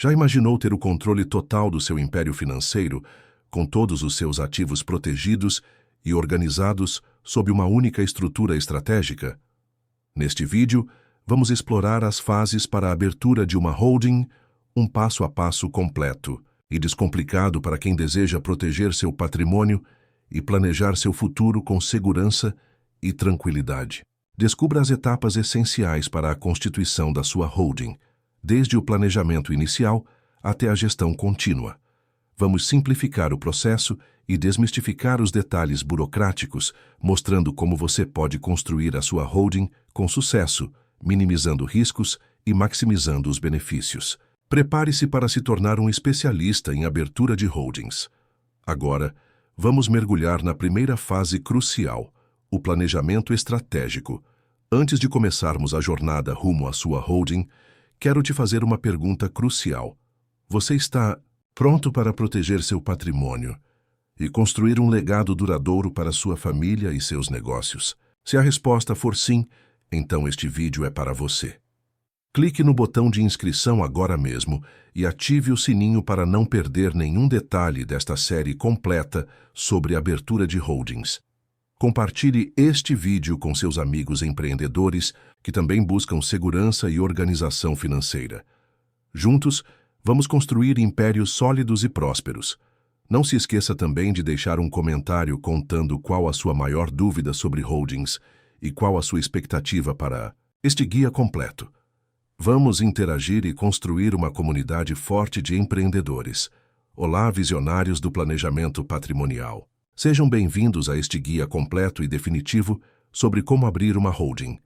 Já imaginou ter o controle total do seu império financeiro, com todos os seus ativos protegidos e organizados sob uma única estrutura estratégica? Neste vídeo, vamos explorar as fases para a abertura de uma holding, um passo a passo completo e descomplicado para quem deseja proteger seu patrimônio e planejar seu futuro com segurança e tranquilidade. Descubra as etapas essenciais para a constituição da sua holding, desde o planejamento inicial até a gestão contínua. Vamos simplificar o processo e desmistificar os detalhes burocráticos, mostrando como você pode construir a sua holding com sucesso, minimizando riscos e maximizando os benefícios. Prepare-se para se tornar um especialista em abertura de holdings. Agora, vamos mergulhar na primeira fase crucial, o planejamento estratégico. Antes de começarmos a jornada rumo à sua holding, quero te fazer uma pergunta crucial. Você está pronto para proteger seu patrimônio e construir um legado duradouro para sua família e seus negócios? Se a resposta for sim, então este vídeo é para você. Clique no botão de inscrição agora mesmo e ative o sininho para não perder nenhum detalhe desta série completa sobre abertura de holdings. Compartilhe este vídeo com seus amigos empreendedores que também buscam segurança e organização financeira. Juntos, vamos construir impérios sólidos e prósperos. Não se esqueça também de deixar um comentário contando qual a sua maior dúvida sobre holdings e qual a sua expectativa para este guia completo. Vamos interagir e construir uma comunidade forte de empreendedores. Olá, visionários do planejamento patrimonial. Sejam bem-vindos a este guia completo e definitivo sobre como abrir uma holding.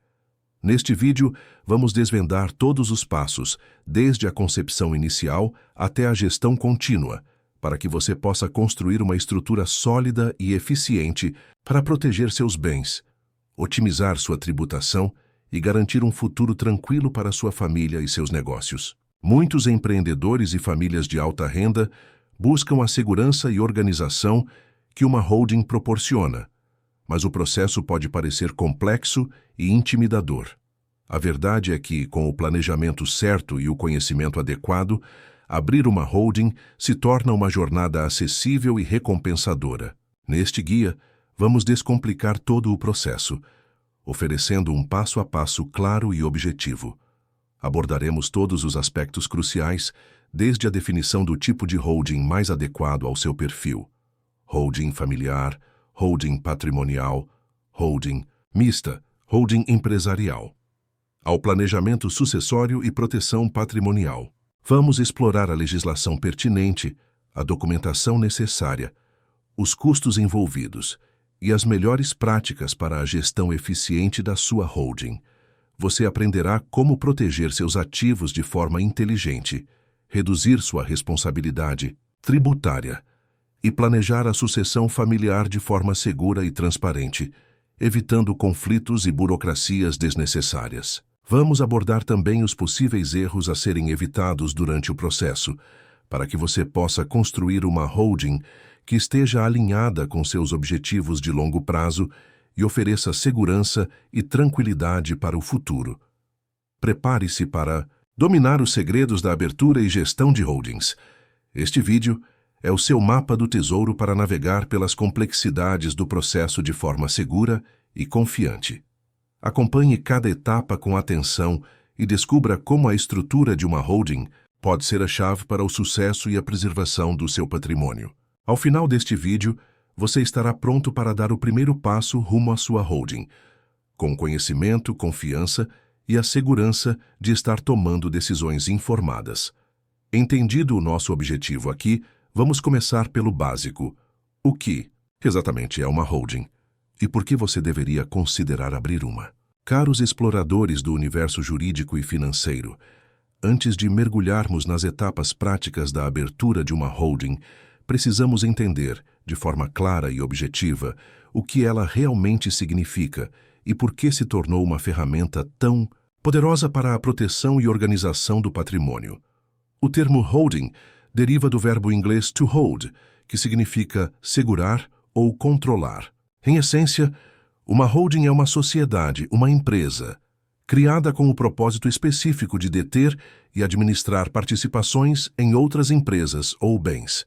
Neste vídeo, vamos desvendar todos os passos, desde a concepção inicial até a gestão contínua, para que você possa construir uma estrutura sólida e eficiente para proteger seus bens, otimizar sua tributação e garantir um futuro tranquilo para sua família e seus negócios. Muitos empreendedores e famílias de alta renda buscam a segurança e organização que uma holding proporciona, mas o processo pode parecer complexo e intimidador. A verdade é que, com o planejamento certo e o conhecimento adequado, abrir uma holding se torna uma jornada acessível e recompensadora. Neste guia, vamos descomplicar todo o processo, oferecendo um passo a passo claro e objetivo. Abordaremos todos os aspectos cruciais, desde a definição do tipo de holding mais adequado ao seu perfil: holding familiar, holding patrimonial, holding mista, holding empresarial, ao planejamento sucessório e proteção patrimonial. Vamos explorar a legislação pertinente, a documentação necessária, os custos envolvidos e as melhores práticas para a gestão eficiente da sua holding. Você aprenderá como proteger seus ativos de forma inteligente, reduzir sua responsabilidade tributária e planejar a sucessão familiar de forma segura e transparente, evitando conflitos e burocracias desnecessárias. Vamos abordar também os possíveis erros a serem evitados durante o processo, para que você possa construir uma holding que esteja alinhada com seus objetivos de longo prazo e ofereça segurança e tranquilidade para o futuro. Prepare-se para dominar os segredos da abertura e gestão de holdings. Este vídeo é o seu mapa do tesouro para navegar pelas complexidades do processo de forma segura e confiante. Acompanhe cada etapa com atenção e descubra como a estrutura de uma holding pode ser a chave para o sucesso e a preservação do seu patrimônio. Ao final deste vídeo, você estará pronto para dar o primeiro passo rumo à sua holding, com conhecimento, confiança e a segurança de estar tomando decisões informadas. Entendido o nosso objetivo aqui, vamos começar pelo básico. O que exatamente é uma holding? E por que você deveria considerar abrir uma? Caros exploradores do universo jurídico e financeiro, antes de mergulharmos nas etapas práticas da abertura de uma holding, precisamos entender, de forma clara e objetiva, o que ela realmente significa e por que se tornou uma ferramenta tão poderosa para a proteção e organização do patrimônio. O termo holding deriva do verbo inglês to hold, que significa segurar ou controlar. Em essência, uma holding é uma sociedade, uma empresa, criada com o propósito específico de deter e administrar participações em outras empresas ou bens.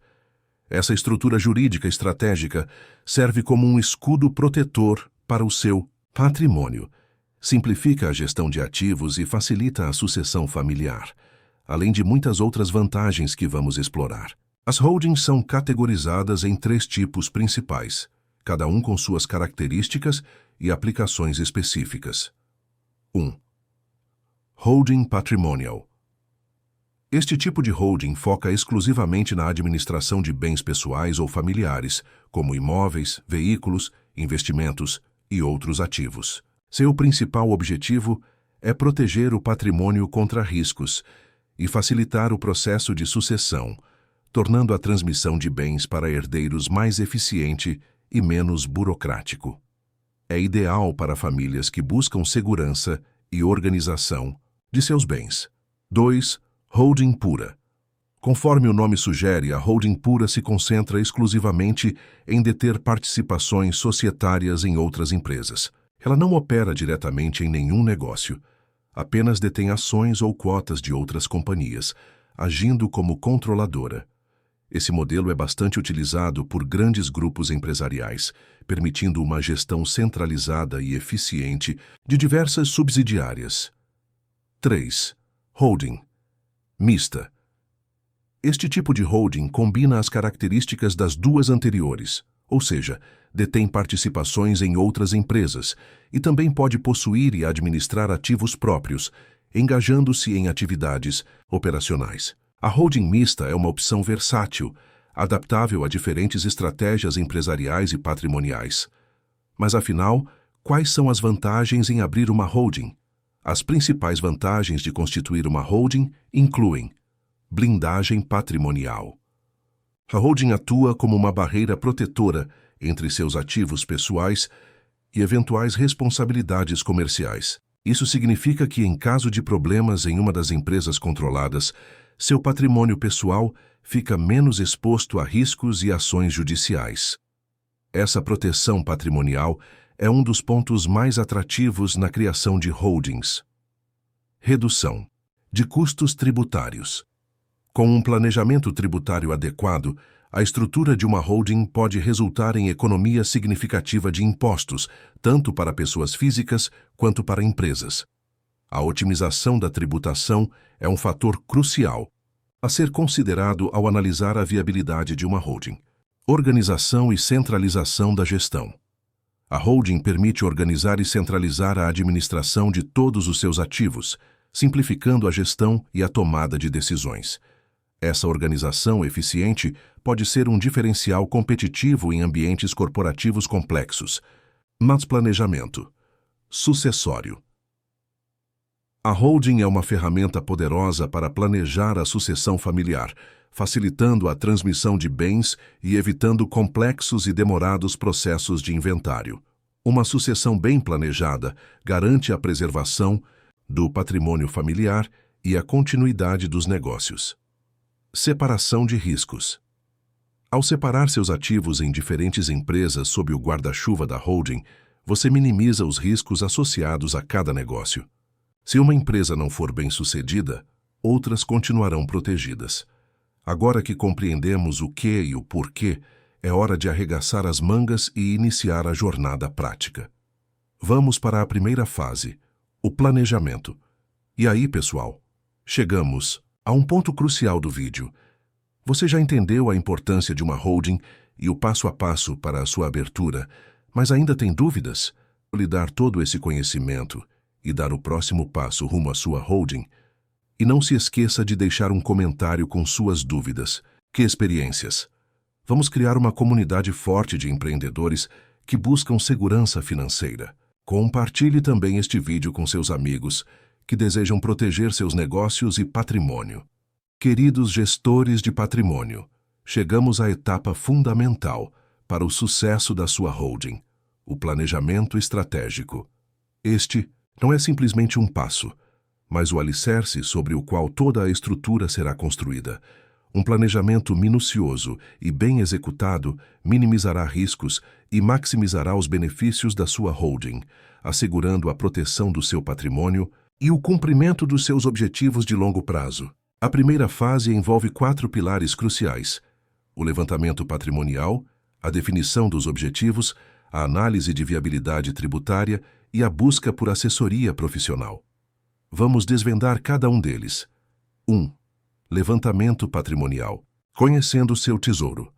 Essa estrutura jurídica estratégica serve como um escudo protetor para o seu patrimônio, simplifica a gestão de ativos e facilita a sucessão familiar, além de muitas outras vantagens que vamos explorar. As holdings são categorizadas em 3 tipos principais, cada um com suas características e aplicações específicas. 1. Holding patrimonial. Este tipo de holding foca exclusivamente na administração de bens pessoais ou familiares, como imóveis, veículos, investimentos e outros ativos. Seu principal objetivo é proteger o patrimônio contra riscos e facilitar o processo de sucessão, tornando a transmissão de bens para herdeiros mais eficiente e menos burocrático. É ideal para famílias que buscam segurança e organização de seus bens. 2. Holding pura. Conforme o nome sugere, a holding pura se concentra exclusivamente em deter participações societárias em outras empresas. Ela não opera diretamente em nenhum negócio, apenas detém ações ou cotas de outras companhias, agindo como controladora. Esse modelo é bastante utilizado por grandes grupos empresariais, permitindo uma gestão centralizada e eficiente de diversas subsidiárias. 3. Holding mista. Este tipo de holding combina as características das 2 anteriores, ou seja, detém participações em outras empresas e também pode possuir e administrar ativos próprios, engajando-se em atividades operacionais. A holding mista é uma opção versátil, adaptável a diferentes estratégias empresariais e patrimoniais. Mas, afinal, quais são as vantagens em abrir uma holding? As principais vantagens de constituir uma holding incluem blindagem patrimonial. A holding atua como uma barreira protetora entre seus ativos pessoais e eventuais responsabilidades comerciais. Isso significa que, em caso de problemas em uma das empresas controladas, seu patrimônio pessoal fica menos exposto a riscos e ações judiciais. Essa proteção patrimonial é um dos pontos mais atrativos na criação de holdings. Redução de custos tributários. Com um planejamento tributário adequado, a estrutura de uma holding pode resultar em economia significativa de impostos, tanto para pessoas físicas quanto para empresas. A otimização da tributação é um fator crucial a ser considerado ao analisar a viabilidade de uma holding. Organização e centralização da gestão. A holding permite organizar e centralizar a administração de todos os seus ativos, simplificando a gestão e a tomada de decisões. Essa organização eficiente pode ser um diferencial competitivo em ambientes corporativos complexos. Mas planejamento sucessório. A holding é uma ferramenta poderosa para planejar a sucessão familiar, facilitando a transmissão de bens e evitando complexos e demorados processos de inventário. Uma sucessão bem planejada garante a preservação do patrimônio familiar e a continuidade dos negócios. Separação de riscos. Ao separar seus ativos em diferentes empresas sob o guarda-chuva da holding, você minimiza os riscos associados a cada negócio. Se uma empresa não for bem-sucedida, outras continuarão protegidas. Agora que compreendemos o que e o porquê, é hora de arregaçar as mangas e iniciar a jornada prática. Vamos para a primeira fase, o planejamento. E aí, pessoal, chegamos a um ponto crucial do vídeo. Você já entendeu a importância de uma holding e o passo a passo para a sua abertura, mas ainda tem dúvidas? Lhe dar todo esse conhecimento e dar o próximo passo rumo à sua holding. E não se esqueça de deixar um comentário com suas dúvidas. Que experiências! Vamos criar uma comunidade forte de empreendedores que buscam segurança financeira. Compartilhe também este vídeo com seus amigos que desejam proteger seus negócios e patrimônio. Queridos gestores de patrimônio, chegamos à etapa fundamental para o sucesso da sua holding, o planejamento estratégico. Este não é simplesmente um passo, mas o alicerce sobre o qual toda a estrutura será construída. Um planejamento minucioso e bem executado minimizará riscos e maximizará os benefícios da sua holding, assegurando a proteção do seu patrimônio e o cumprimento dos seus objetivos de longo prazo. A primeira fase envolve 4 pilares cruciais: o levantamento patrimonial, a definição dos objetivos, a análise de viabilidade tributária e a busca por assessoria profissional. Vamos desvendar cada um deles. 1. Levantamento patrimonial. Conhecendo seu tesouro.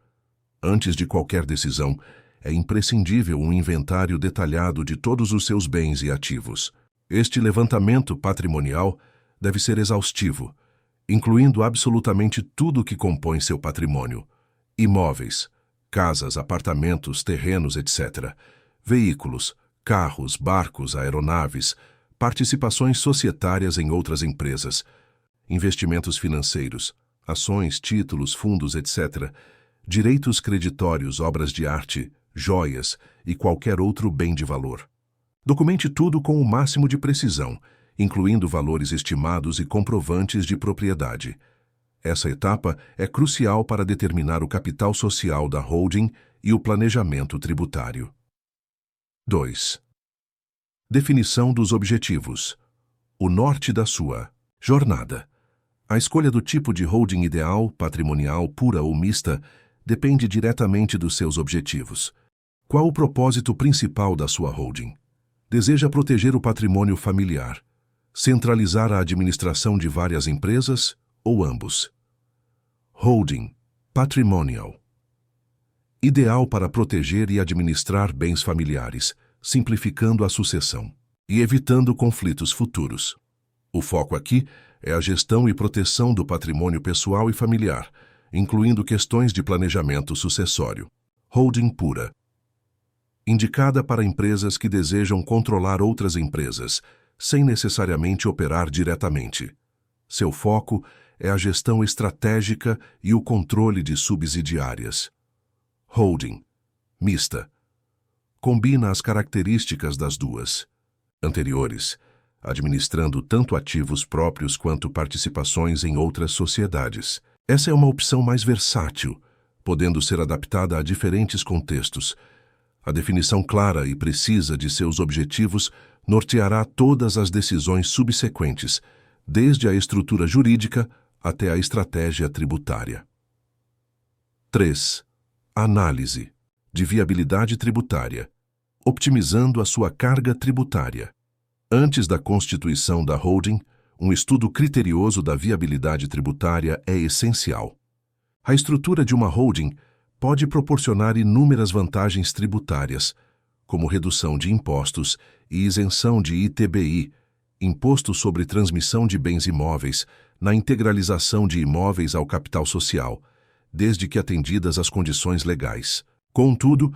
Antes de qualquer decisão, é imprescindível um inventário detalhado de todos os seus bens e ativos. Este levantamento patrimonial deve ser exaustivo, incluindo absolutamente tudo que compõe seu patrimônio: imóveis, casas, apartamentos, terrenos, etc., veículos, carros, barcos, aeronaves, participações societárias em outras empresas, investimentos financeiros, ações, títulos, fundos, etc., direitos creditórios, obras de arte, joias e qualquer outro bem de valor. Documente tudo com o máximo de precisão, incluindo valores estimados e comprovantes de propriedade. Essa etapa é crucial para determinar o capital social da holding e o planejamento tributário. 2. Definição dos objetivos. O norte da sua jornada. A escolha do tipo de holding ideal, patrimonial, pura ou mista, depende diretamente dos seus objetivos. Qual o propósito principal da sua holding? Deseja proteger o patrimônio familiar, centralizar a administração de várias empresas ou ambos? Holding patrimonial. Ideal para proteger e administrar bens familiares, simplificando a sucessão e evitando conflitos futuros. O foco aqui é a gestão e proteção do patrimônio pessoal e familiar, incluindo questões de planejamento sucessório. Holding pura. Indicada para empresas que desejam controlar outras empresas, sem necessariamente operar diretamente. Seu foco é a gestão estratégica e o controle de subsidiárias. Holding mista. Combina as características das duas anteriores, administrando tanto ativos próprios quanto participações em outras sociedades. Essa é uma opção mais versátil, podendo ser adaptada a diferentes contextos. A definição clara e precisa de seus objetivos norteará todas as decisões subsequentes, desde a estrutura jurídica até a estratégia tributária. 3. Análise de viabilidade tributária, optimizando a sua carga tributária. Antes da constituição da holding, um estudo criterioso da viabilidade tributária é essencial. A estrutura de uma holding pode proporcionar inúmeras vantagens tributárias, como redução de impostos e isenção de ITBI, Imposto sobre Transmissão de Bens Imóveis, na integralização de imóveis ao capital social, desde que atendidas as condições legais. Contudo,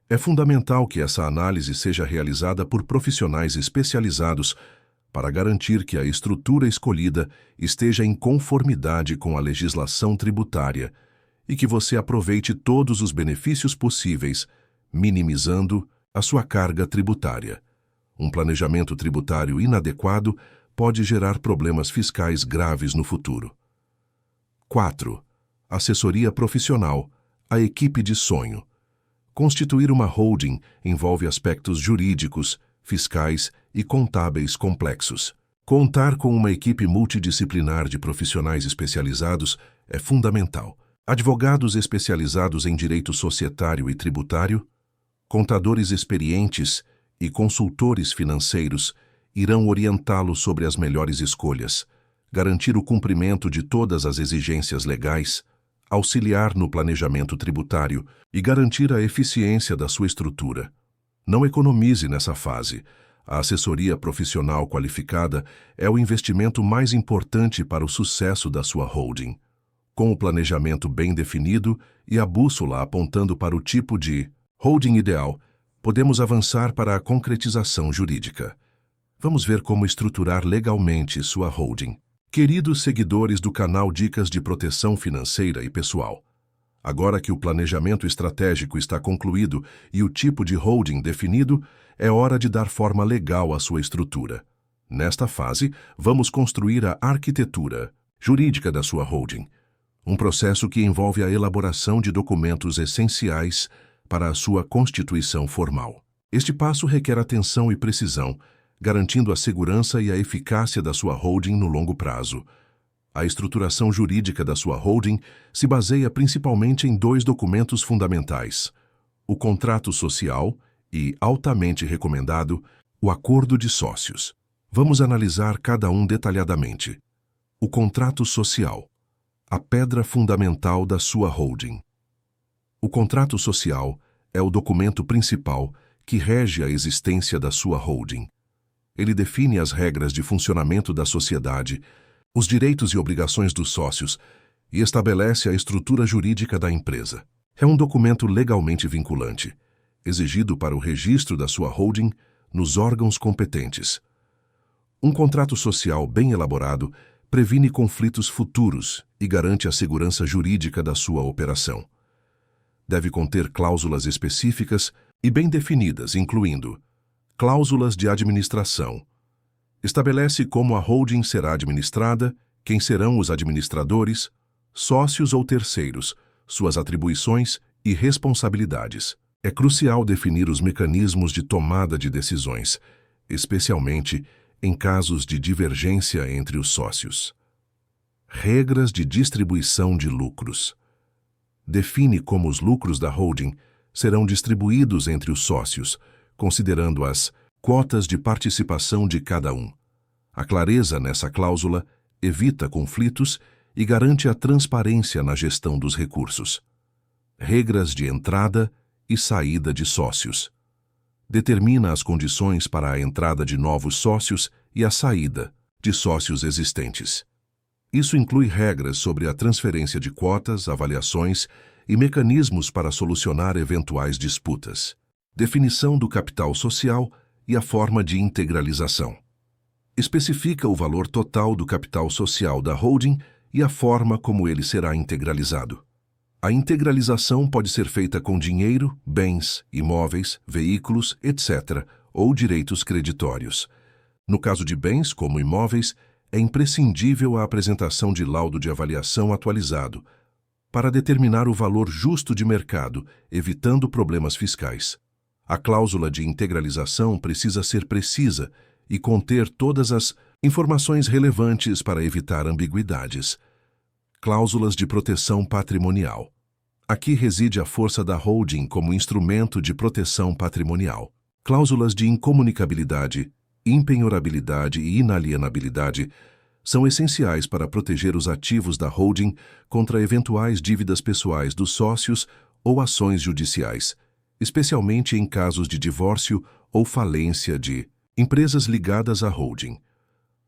é fundamental que essa análise seja realizada por profissionais especializados para garantir que a estrutura escolhida esteja em conformidade com a legislação tributária e que você aproveite todos os benefícios possíveis, minimizando a sua carga tributária. Um planejamento tributário inadequado pode gerar problemas fiscais graves no futuro. 4. Assessoria profissional, a equipe de sonho. Constituir uma holding envolve aspectos jurídicos, fiscais e contábeis complexos. Contar com uma equipe multidisciplinar de profissionais especializados é fundamental. Advogados especializados em direito societário e tributário, contadores experientes e consultores financeiros irão orientá-lo sobre as melhores escolhas, garantir o cumprimento de todas as exigências legais, auxiliar no planejamento tributário e garantir a eficiência da sua estrutura. Não economize nessa fase. A assessoria profissional qualificada é o investimento mais importante para o sucesso da sua holding. Com o planejamento bem definido e a bússola apontando para o tipo de holding ideal, podemos avançar para a concretização jurídica. Vamos ver como estruturar legalmente sua holding. Queridos seguidores do canal Dicas de Proteção Financeira e Pessoal, agora que o planejamento estratégico está concluído e o tipo de holding definido, é hora de dar forma legal à sua estrutura. Nesta fase, vamos construir a arquitetura jurídica da sua holding. um processo que envolve a elaboração de documentos essenciais para a sua constituição formal. Este passo requer atenção e precisão, garantindo a segurança e a eficácia da sua holding no longo prazo. A estruturação jurídica da sua holding se baseia principalmente em 2 documentos fundamentais: o contrato social e, altamente recomendado, o acordo de sócios. Vamos analisar cada um detalhadamente. O contrato social, a pedra fundamental da sua holding. O contrato social é o documento principal que rege a existência da sua holding. Ele define as regras de funcionamento da sociedade, os direitos e obrigações dos sócios e estabelece a estrutura jurídica da empresa. É um documento legalmente vinculante, exigido para o registro da sua holding nos órgãos competentes. Um contrato social bem elaborado previne conflitos futuros e garante a segurança jurídica da sua operação. Deve conter cláusulas específicas e bem definidas, incluindo cláusulas de administração. Estabelece como a holding será administrada, quem serão os administradores, sócios ou terceiros, suas atribuições e responsabilidades. É crucial definir os mecanismos de tomada de decisões, especialmente em casos de divergência entre os sócios. Regras de distribuição de lucros. Define como os lucros da holding serão distribuídos entre os sócios, considerando as cotas de participação de cada um. A clareza nessa cláusula evita conflitos e garante a transparência na gestão dos recursos. Regras de entrada e saída de sócios. Determina as condições para a entrada de novos sócios e a saída de sócios existentes. Isso inclui regras sobre a transferência de cotas, avaliações e mecanismos para solucionar eventuais disputas. Definição do capital social e a forma de integralização. Especifica o valor total do capital social da holding e a forma como ele será integralizado. A integralização pode ser feita com dinheiro, bens, imóveis, veículos, etc., ou direitos creditórios. No caso de bens, como imóveis, é imprescindível a apresentação de laudo de avaliação atualizado para determinar o valor justo de mercado, evitando problemas fiscais. A cláusula de integralização precisa ser precisa e conter todas as informações relevantes para evitar ambiguidades. Cláusulas de proteção patrimonial. Aqui reside a força da holding como instrumento de proteção patrimonial. Cláusulas de incomunicabilidade, impenhorabilidade e inalienabilidade são essenciais para proteger os ativos da holding contra eventuais dívidas pessoais dos sócios ou ações judiciais, especialmente em casos de divórcio ou falência de empresas ligadas à holding.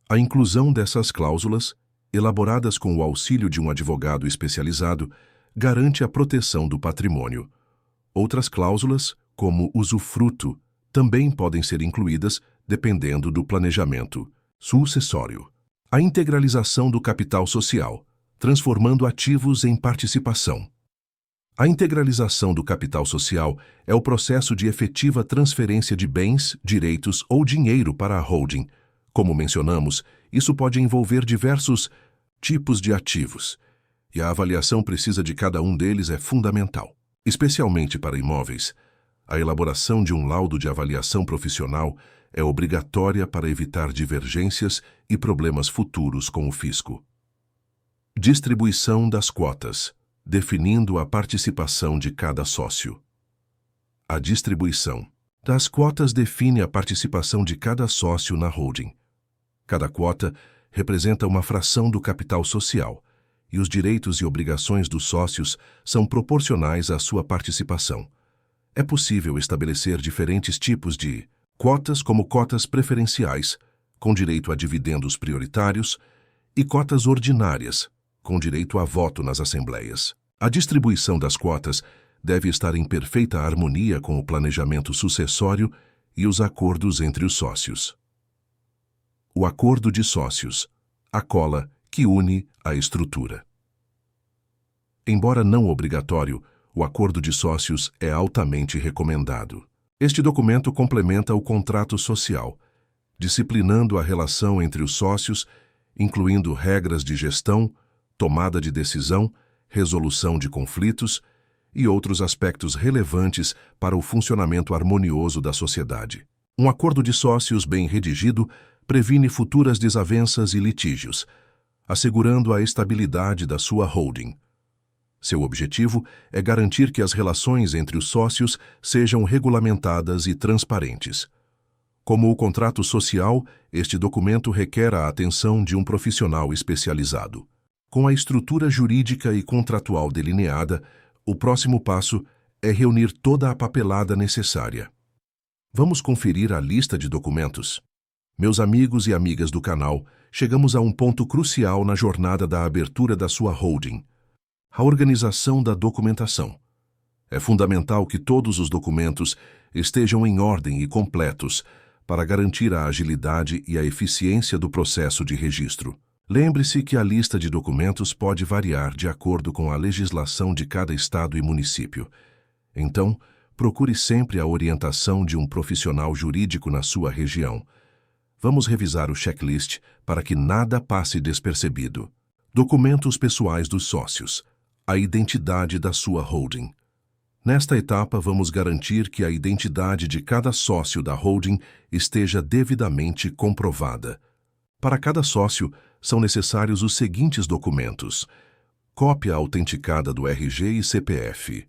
A inclusão dessas cláusulas, elaboradas com o auxílio de um advogado especializado, garante a proteção do patrimônio. Outras cláusulas, como usufruto, também podem ser incluídas dependendo do planejamento sucessório. A integralização do capital social, transformando ativos em participação. A integralização do capital social é o processo de efetiva transferência de bens, direitos ou dinheiro para a holding. Como mencionamos, isso pode envolver diversos tipos de ativos, e a avaliação precisa de cada um deles é fundamental. Especialmente para imóveis, a elaboração de um laudo de avaliação profissional é obrigatória para evitar divergências e problemas futuros com o fisco. Distribuição das cotas, definindo a participação de cada sócio. A distribuição das cotas define a participação de cada sócio na holding. Cada quota representa uma fração do capital social, e os direitos e obrigações dos sócios são proporcionais à sua participação. É possível estabelecer diferentes tipos de cotas, como cotas preferenciais, com direito a dividendos prioritários, e cotas ordinárias, com direito a voto nas assembleias. A distribuição das cotas deve estar em perfeita harmonia com o planejamento sucessório e os acordos entre os sócios. O acordo de sócios, a cola que une a estrutura. Embora não obrigatório, o acordo de sócios é altamente recomendado. Este documento complementa o contrato social, disciplinando a relação entre os sócios, incluindo regras de gestão, tomada de decisão resolução de conflitos e outros aspectos relevantes para o funcionamento harmonioso da sociedade. Um acordo de sócios bem redigido previne futuras desavenças e litígios, assegurando a estabilidade da sua holding. Seu objetivo é garantir que as relações entre os sócios sejam regulamentadas e transparentes. Como o contrato social, este documento requer a atenção de um profissional especializado. Com a estrutura jurídica e contratual delineada, o próximo passo é reunir toda a papelada necessária. Vamos conferir a lista de documentos? Meus amigos e amigas do canal, chegamos a um ponto crucial na jornada da abertura da sua holding: a organização da documentação. É fundamental que todos os documentos estejam em ordem e completos para garantir a agilidade e a eficiência do processo de registro. Lembre-se que a lista de documentos pode variar de acordo com a legislação de cada estado e município. Então, procure sempre a orientação de um profissional jurídico na sua região. Vamos revisar o checklist para que nada passe despercebido. Documentos pessoais dos sócios. A identidade da sua holding. Nesta etapa, vamos garantir que a identidade de cada sócio da holding esteja devidamente comprovada. Para cada sócio, são necessários os seguintes documentos: cópia autenticada do RG e CPF.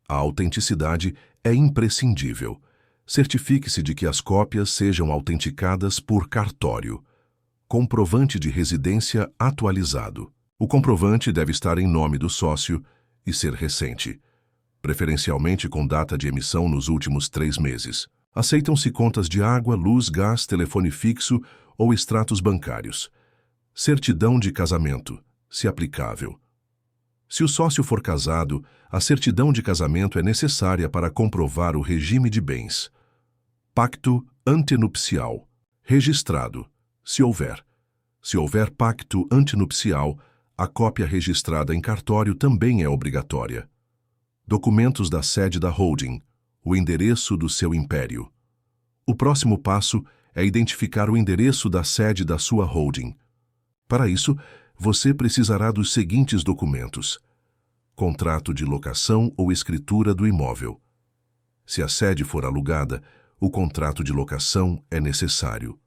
A autenticidade é imprescindível. Certifique-se de que as cópias sejam autenticadas por cartório. Comprovante de residência atualizado. O comprovante deve estar em nome do sócio e ser recente, preferencialmente com data de emissão nos últimos 3 meses. Aceitam-se contas de água, luz, gás, telefone fixo ou extratos bancários. Certidão de casamento, se aplicável. Se o sócio for casado, a certidão de casamento é necessária para comprovar o regime de bens. Pacto antenupcial, registrado, se houver. Se houver pacto antenupcial, a cópia registrada em cartório também é obrigatória. Documentos da sede da holding, o endereço do seu império. O próximo passo é identificar o endereço da sede da sua holding. Para isso, você precisará dos seguintes documentos: contrato de locação ou escritura do imóvel. Se a sede for alugada, o contrato de locação é necessário.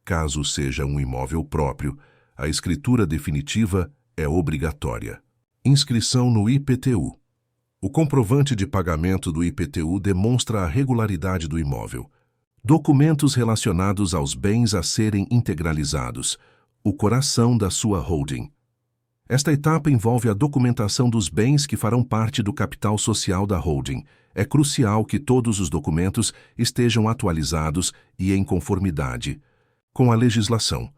Caso seja um imóvel próprio, a escritura definitiva é obrigatória. Inscrição no IPTU. O comprovante de pagamento do IPTU demonstra a regularidade do imóvel. Documentos relacionados aos bens a serem integralizados, o coração da sua holding. Esta etapa envolve a documentação dos bens que farão parte do capital social da holding. É crucial que todos os documentos estejam atualizados e em conformidade com a legislação.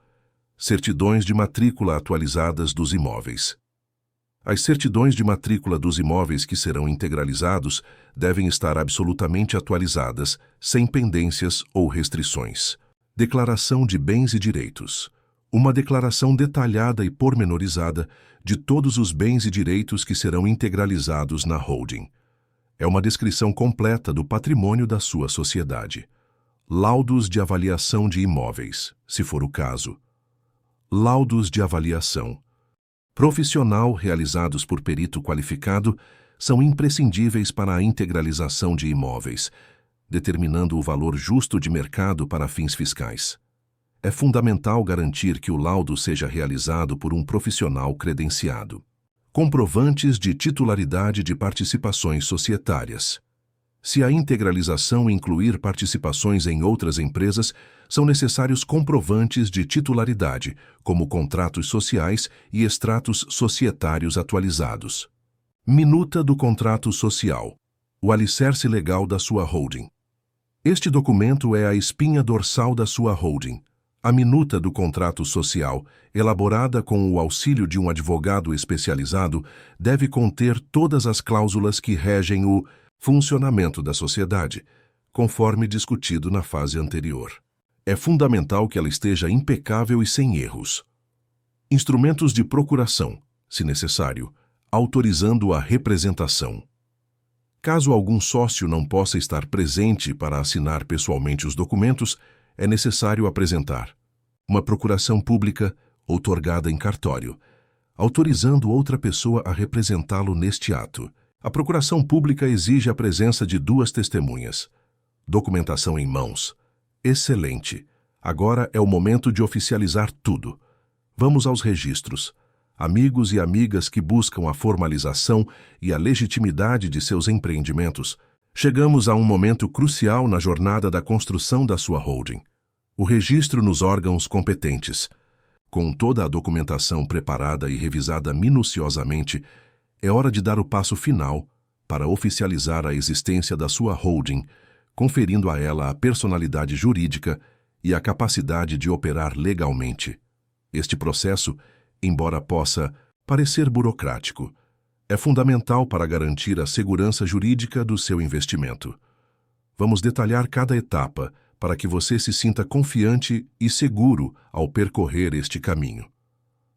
Certidões de matrícula atualizadas dos imóveis. As certidões de matrícula dos imóveis que serão integralizados devem estar absolutamente atualizadas, sem pendências ou restrições. Declaração de bens e direitos. Uma declaração detalhada e pormenorizada de todos os bens e direitos que serão integralizados na holding. É uma descrição completa do patrimônio da sua sociedade. Laudos de avaliação de imóveis, se for o caso. Laudos de avaliação profissional realizados por perito qualificado são imprescindíveis para a integralização de imóveis, determinando o valor justo de mercado para fins fiscais. É fundamental garantir que o laudo seja realizado por um profissional credenciado. Comprovantes de titularidade de participações societárias. Se a integralização incluir participações em outras empresas, são necessários comprovantes de titularidade, como contratos sociais e extratos societários atualizados. Minuta do contrato social, o alicerce legal da sua holding. Este documento é a espinha dorsal da sua holding. A minuta do contrato social, elaborada com o auxílio de um advogado especializado, deve conter todas as cláusulas que regem o funcionamento da sociedade, conforme discutido na fase anterior. É fundamental que ela esteja impecável e sem erros. Instrumentos de procuração, se necessário, autorizando a representação. Caso algum sócio não possa estar presente para assinar pessoalmente os documentos, é necessário apresentar uma procuração pública outorgada em cartório, autorizando outra pessoa a representá-lo neste ato. A procuração pública exige a presença de 2 testemunhas. Documentação em mãos. Excelente. Agora é o momento de oficializar tudo. Vamos aos registros. Amigos e amigas que buscam a formalização e a legitimidade de seus empreendimentos, chegamos a um momento crucial na jornada da construção da sua holding. O registro nos órgãos competentes. Com toda a documentação preparada e revisada minuciosamente, é hora de dar o passo final para oficializar a existência da sua holding, conferindo a ela a personalidade jurídica e a capacidade de operar legalmente. Este processo, embora possa parecer burocrático, é fundamental para garantir a segurança jurídica do seu investimento. Vamos detalhar cada etapa para que você se sinta confiante e seguro ao percorrer este caminho.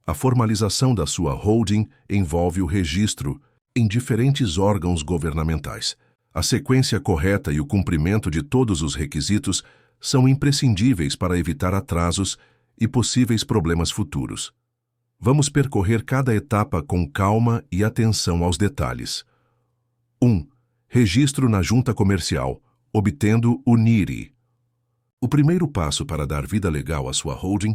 A formalização da sua holding envolve o registro em diferentes órgãos governamentais. A sequência correta e o cumprimento de todos os requisitos são imprescindíveis para evitar atrasos e possíveis problemas futuros. Vamos percorrer cada etapa com calma e atenção aos detalhes. 1. Registro na Junta Comercial, obtendo o NIRI. O primeiro passo para dar vida legal à sua holding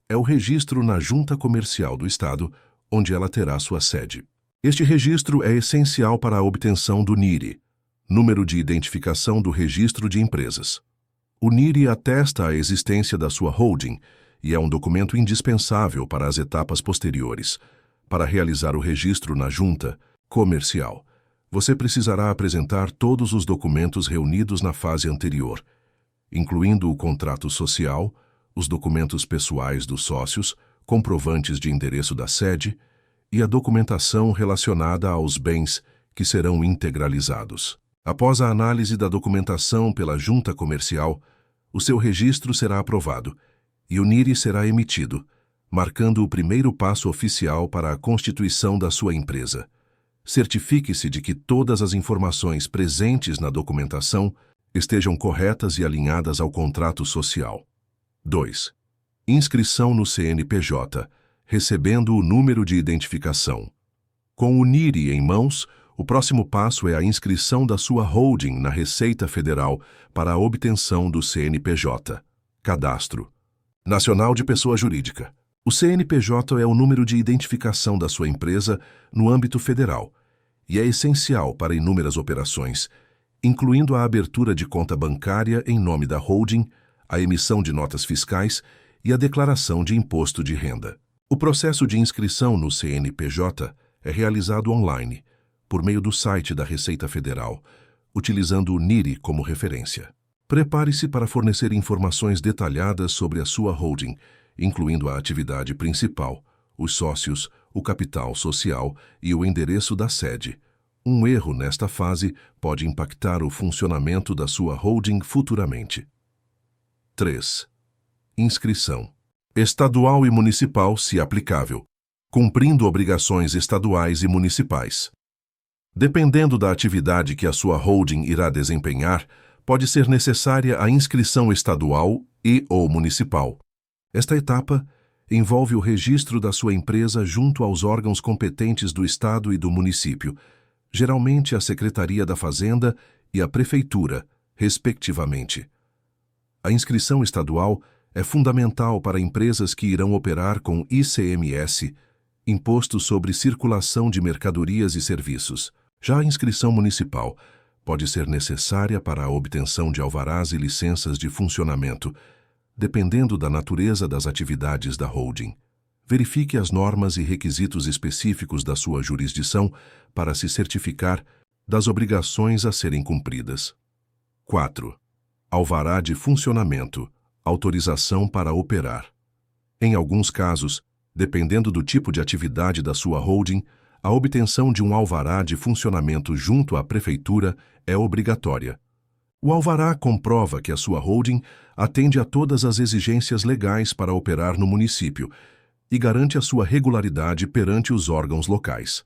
é o registro na Junta Comercial do Estado, onde ela terá sua sede. Este registro é essencial para a obtenção do NIRI, Número de Identificação do Registro de Empresas. O NIRI atesta a existência da sua holding e é um documento indispensável para as etapas posteriores. Para realizar o registro na Junta Comercial, você precisará apresentar todos os documentos reunidos na fase anterior, incluindo o contrato social, os documentos pessoais dos sócios, comprovantes de endereço da sede e a documentação relacionada aos bens que serão integralizados. Após a análise da documentação pela Junta Comercial, o seu registro será aprovado e o NIRI será emitido, marcando o primeiro passo oficial para a constituição da sua empresa. Certifique-se de que todas as informações presentes na documentação estejam corretas e alinhadas ao contrato social. 2. Inscrição no CNPJ, recebendo o número de identificação. Com o NIRI em mãos, o próximo passo é a inscrição da sua holding na Receita Federal para a obtenção do CNPJ. Cadastro Nacional de Pessoa Jurídica. O CNPJ é o número de identificação da sua empresa no âmbito federal e é essencial para inúmeras operações, incluindo a abertura de conta bancária em nome da holding, a emissão de notas fiscais e a declaração de imposto de renda. O processo de inscrição no CNPJ é realizado online, por meio do site da Receita Federal, utilizando o NIRI como referência. Prepare-se para fornecer informações detalhadas sobre a sua holding, incluindo a atividade principal, os sócios, o capital social e o endereço da sede. Um erro nesta fase pode impactar o funcionamento da sua holding futuramente. 3. Inscrição estadual e municipal, se aplicável, cumprindo obrigações estaduais e municipais. Dependendo da atividade que a sua holding irá desempenhar, pode ser necessária a inscrição estadual e/ou municipal. Esta etapa envolve o registro da sua empresa junto aos órgãos competentes do Estado e do município, geralmente a Secretaria da Fazenda e a Prefeitura, respectivamente. A inscrição estadual é fundamental para empresas que irão operar com ICMS, Imposto sobre Circulação de Mercadorias e Serviços. Já a inscrição municipal pode ser necessária para a obtenção de alvarás e licenças de funcionamento, dependendo da natureza das atividades da holding. Verifique as normas e requisitos específicos da sua jurisdição para se certificar das obrigações a serem cumpridas. 4. Alvará de funcionamento, autorização para operar. Em alguns casos, dependendo do tipo de atividade da sua holding, a obtenção de um alvará de funcionamento junto à prefeitura é obrigatória. O alvará comprova que a sua holding atende a todas as exigências legais para operar no município e garante a sua regularidade perante os órgãos locais.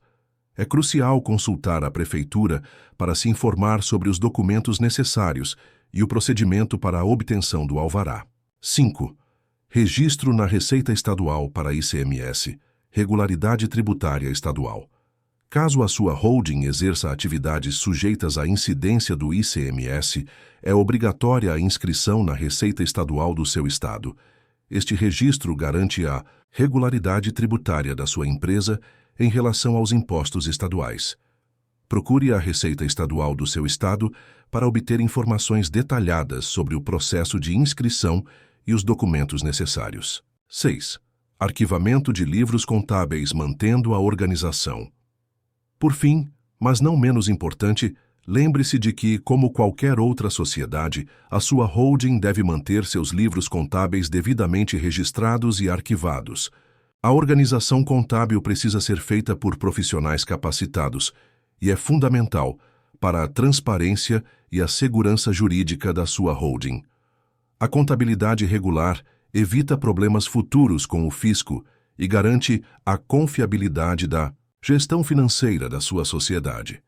É crucial consultar a prefeitura para se informar sobre os documentos necessários e o procedimento para a obtenção do alvará. 5. Registro na Receita Estadual para ICMS, Regularidade tributária estadual. Caso a sua holding exerça atividades sujeitas à incidência do ICMS, é obrigatória a inscrição na Receita Estadual do seu estado. Este registro garante a regularidade tributária da sua empresa em relação aos impostos estaduais. Procure a Receita Estadual do seu estado para obter informações detalhadas sobre o processo de inscrição e os documentos necessários. 6. Arquivamento de livros contábeis mantendo a organização. Por fim, mas não menos importante, lembre-se de que, como qualquer outra sociedade, a sua holding deve manter seus livros contábeis devidamente registrados e arquivados. A organização contábil precisa ser feita por profissionais capacitados e é fundamental para a transparência e a segurança jurídica da sua holding. A contabilidade regular evita problemas futuros com o fisco e garante a confiabilidade da gestão financeira da sua sociedade.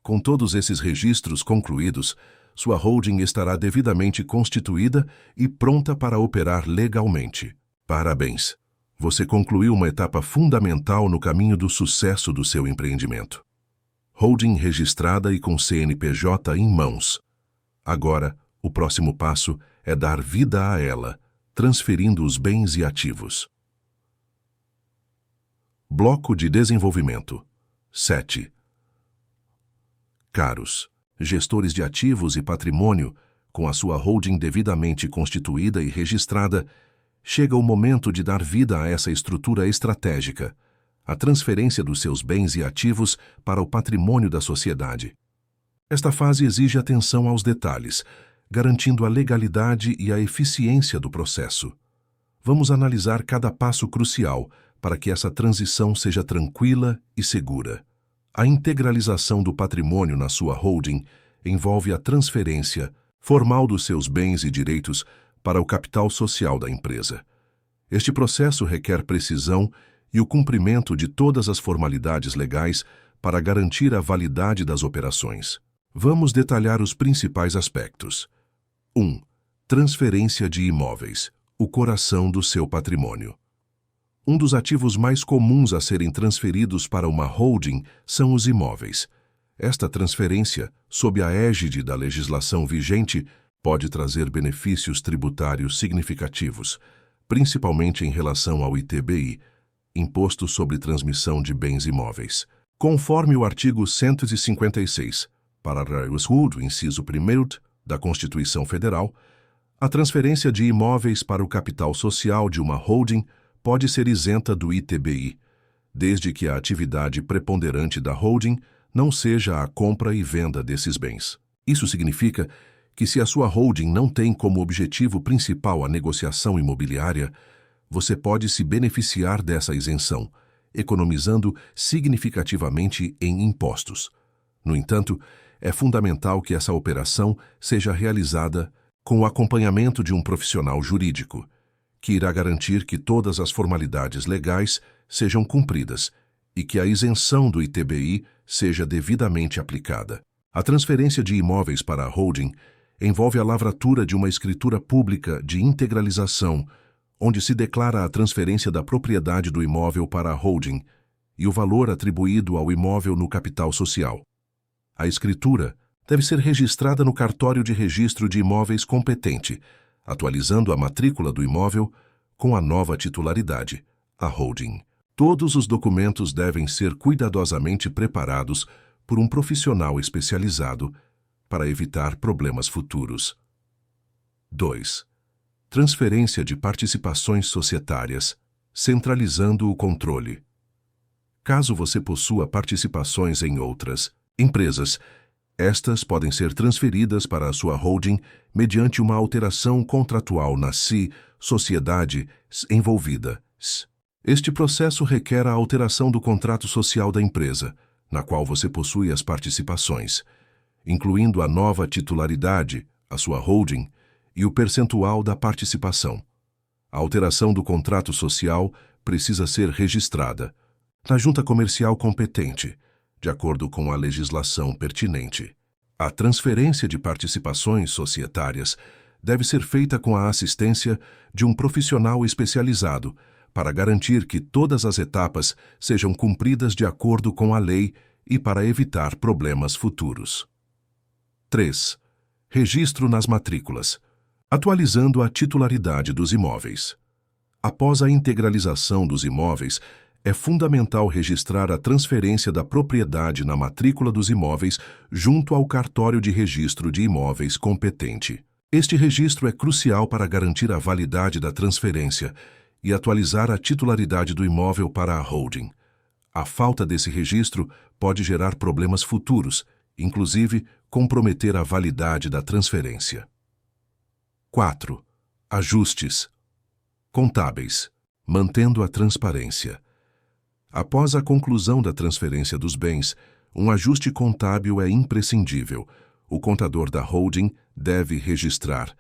Com todos esses registros concluídos, sua holding estará devidamente constituída e pronta para operar legalmente. Parabéns! Você concluiu uma etapa fundamental no caminho do sucesso do seu empreendimento. Holding registrada e com CNPJ em mãos. Agora, o próximo passo é dar vida a ela, transferindo os bens e ativos. Bloco de desenvolvimento. 7. Caros gestores de ativos e patrimônio, com a sua holding devidamente constituída e registrada, chega o momento de dar vida a essa estrutura estratégica, a transferência dos seus bens e ativos para o patrimônio da sociedade. Esta fase exige atenção aos detalhes, garantindo a legalidade e a eficiência do processo. Vamos analisar cada passo crucial para que essa transição seja tranquila e segura. A integralização do patrimônio na sua holding envolve a transferência formal dos seus bens e direitos para o capital social da empresa. Este processo requer precisão e o cumprimento de todas as formalidades legais para garantir a validade das operações. Vamos detalhar os principais aspectos. 1. Transferência de imóveis, o coração do seu patrimônio. Um dos ativos mais comuns a serem transferidos para uma holding são os imóveis. Esta transferência, sob a égide da legislação vigente, pode trazer benefícios tributários significativos, principalmente em relação ao ITBI, Imposto sobre Transmissão de Bens Imóveis. Conforme o artigo 156, parágrafo único, inciso 1º da Constituição Federal, a transferência de imóveis para o capital social de uma holding pode ser isenta do ITBI, desde que a atividade preponderante da holding não seja a compra e venda desses bens. Isso significa que se a sua holding não tem como objetivo principal a negociação imobiliária, você pode se beneficiar dessa isenção, economizando significativamente em impostos. No entanto, é fundamental que essa operação seja realizada com o acompanhamento de um profissional jurídico, que irá garantir que todas as formalidades legais sejam cumpridas e que a isenção do ITBI seja devidamente aplicada. A transferência de imóveis para a holding envolve a lavratura de uma escritura pública de integralização, onde se declara a transferência da propriedade do imóvel para a holding e o valor atribuído ao imóvel no capital social. A escritura deve ser registrada no cartório de registro de imóveis competente, atualizando a matrícula do imóvel com a nova titularidade, a holding. Todos os documentos devem ser cuidadosamente preparados por um profissional especializado para evitar problemas futuros. 2. Transferência de participações societárias, centralizando o controle. Caso você possua participações em outras empresas, estas podem ser transferidas para a sua holding mediante uma alteração contratual na sociedade envolvida. Este processo requer a alteração do contrato social da empresa, na qual você possui as participações, incluindo a nova titularidade, a sua holding, e o percentual da participação. A alteração do contrato social precisa ser registrada na junta comercial competente, de acordo com a legislação pertinente. A transferência de participações societárias deve ser feita com a assistência de um profissional especializado para garantir que todas as etapas sejam cumpridas de acordo com a lei e para evitar problemas futuros. 3. Registro nas matrículas, atualizando a titularidade dos imóveis. Após a integralização dos imóveis, é fundamental registrar a transferência da propriedade na matrícula dos imóveis junto ao cartório de registro de imóveis competente. Este registro é crucial para garantir a validade da transferência e atualizar a titularidade do imóvel para a holding. A falta desse registro pode gerar problemas futuros, inclusive comprometer a validade da transferência. 4. Ajustes contábeis, mantendo a transparência. Após a conclusão da transferência dos bens, um ajuste contábil é imprescindível. O contador da holding deve registrar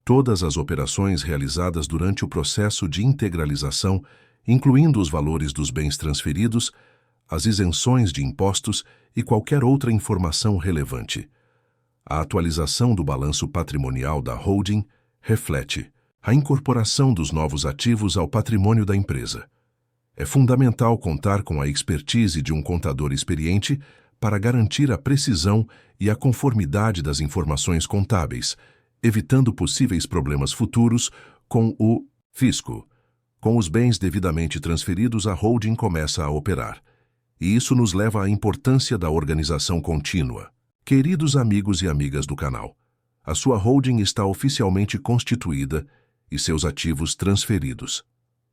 todas as operações realizadas durante o processo de integralização, incluindo os valores dos bens transferidos, as isenções de impostos e qualquer outra informação relevante. A atualização do balanço patrimonial da holding reflete a incorporação dos novos ativos ao patrimônio da empresa. É fundamental contar com a expertise de um contador experiente para garantir a precisão e a conformidade das informações contábeis, evitando possíveis problemas futuros com o fisco. Com os bens devidamente transferidos, a holding começa a operar. E isso nos leva à importância da organização contínua. Queridos amigos e amigas do canal, a sua holding está oficialmente constituída e seus ativos transferidos.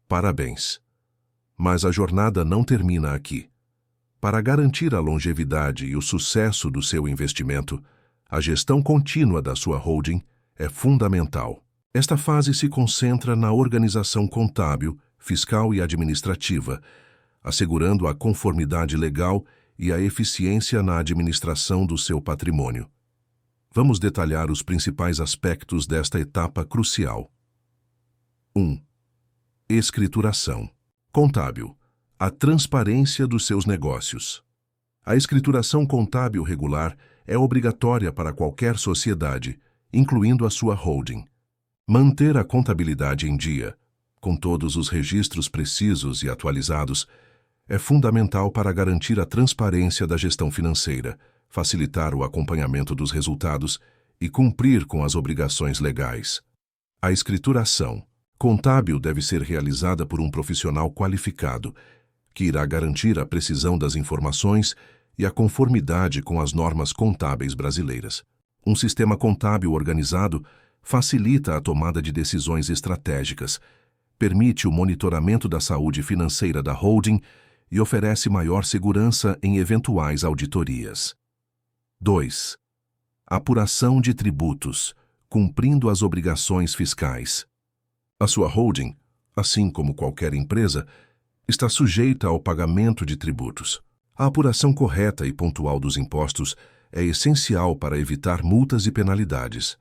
Parabéns! Mas a jornada não termina aqui. Para garantir a longevidade e o sucesso do seu investimento, a gestão contínua da sua holding é fundamental. Esta fase se concentra na organização contábil, fiscal e administrativa, assegurando a conformidade legal e a eficiência na administração do seu patrimônio. Vamos detalhar os principais aspectos desta etapa crucial. 1. Escrituração contábil. A transparência dos seus negócios. A escrituração contábil regular é obrigatória para qualquer sociedade, incluindo a sua holding. Manter a contabilidade em dia, com todos os registros precisos e atualizados, é fundamental para garantir a transparência da gestão financeira, facilitar o acompanhamento dos resultados e cumprir com as obrigações legais. A escrituração contábil deve ser realizada por um profissional qualificado, que irá garantir a precisão das informações e a conformidade com as normas contábeis brasileiras. Um sistema contábil organizado facilita a tomada de decisões estratégicas, permite o monitoramento da saúde financeira da holding e oferece maior segurança em eventuais auditorias. 2. Apuração de tributos, cumprindo as obrigações fiscais. A sua holding, assim como qualquer empresa, está sujeita ao pagamento de tributos. A apuração correta e pontual dos impostos é essencial para evitar multas e penalidades.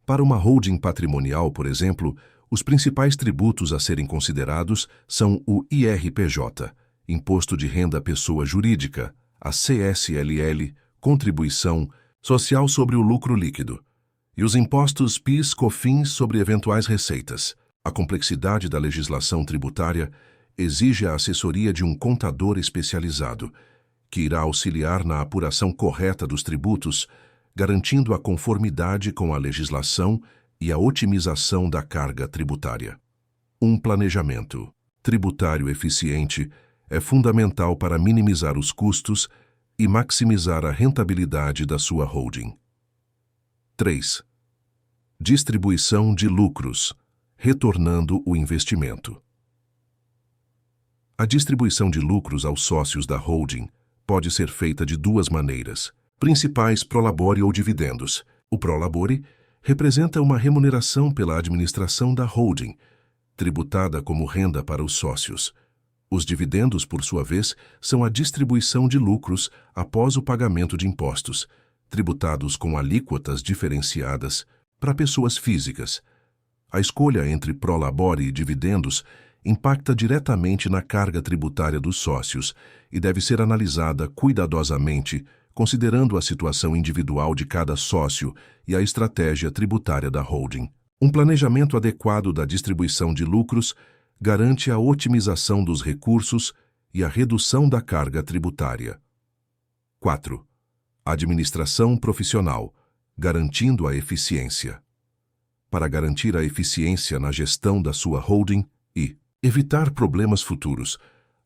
Para uma holding patrimonial, por exemplo, os principais tributos a serem considerados são o IRPJ, Imposto de Renda Pessoa Jurídica, a CSLL, Contribuição Social sobre o Lucro Líquido, e os impostos PIS/COFINS sobre eventuais receitas. A complexidade da legislação tributária exige a assessoria de um contador especializado, que irá auxiliar na apuração correta dos tributos, garantindo a conformidade com a legislação e a otimização da carga tributária. Um planejamento tributário eficiente é fundamental para minimizar os custos e maximizar a rentabilidade da sua holding. 3. Distribuição de lucros, retornando o investimento. A distribuição de lucros aos sócios da holding pode ser feita de duas maneiras. Principais: prolabore ou dividendos. O prolabore representa uma remuneração pela administração da holding, tributada como renda para os sócios. Os dividendos, por sua vez, são a distribuição de lucros após o pagamento de impostos, tributados com alíquotas diferenciadas para pessoas físicas. A escolha entre prolabore e dividendos impacta diretamente na carga tributária dos sócios e deve ser analisada cuidadosamente, considerando a situação individual de cada sócio e a estratégia tributária da holding. Um planejamento adequado da distribuição de lucros garante a otimização dos recursos e a redução da carga tributária. 4. Administração profissional, garantindo a eficiência. Para garantir a eficiência na gestão da sua holding e evitar problemas futuros,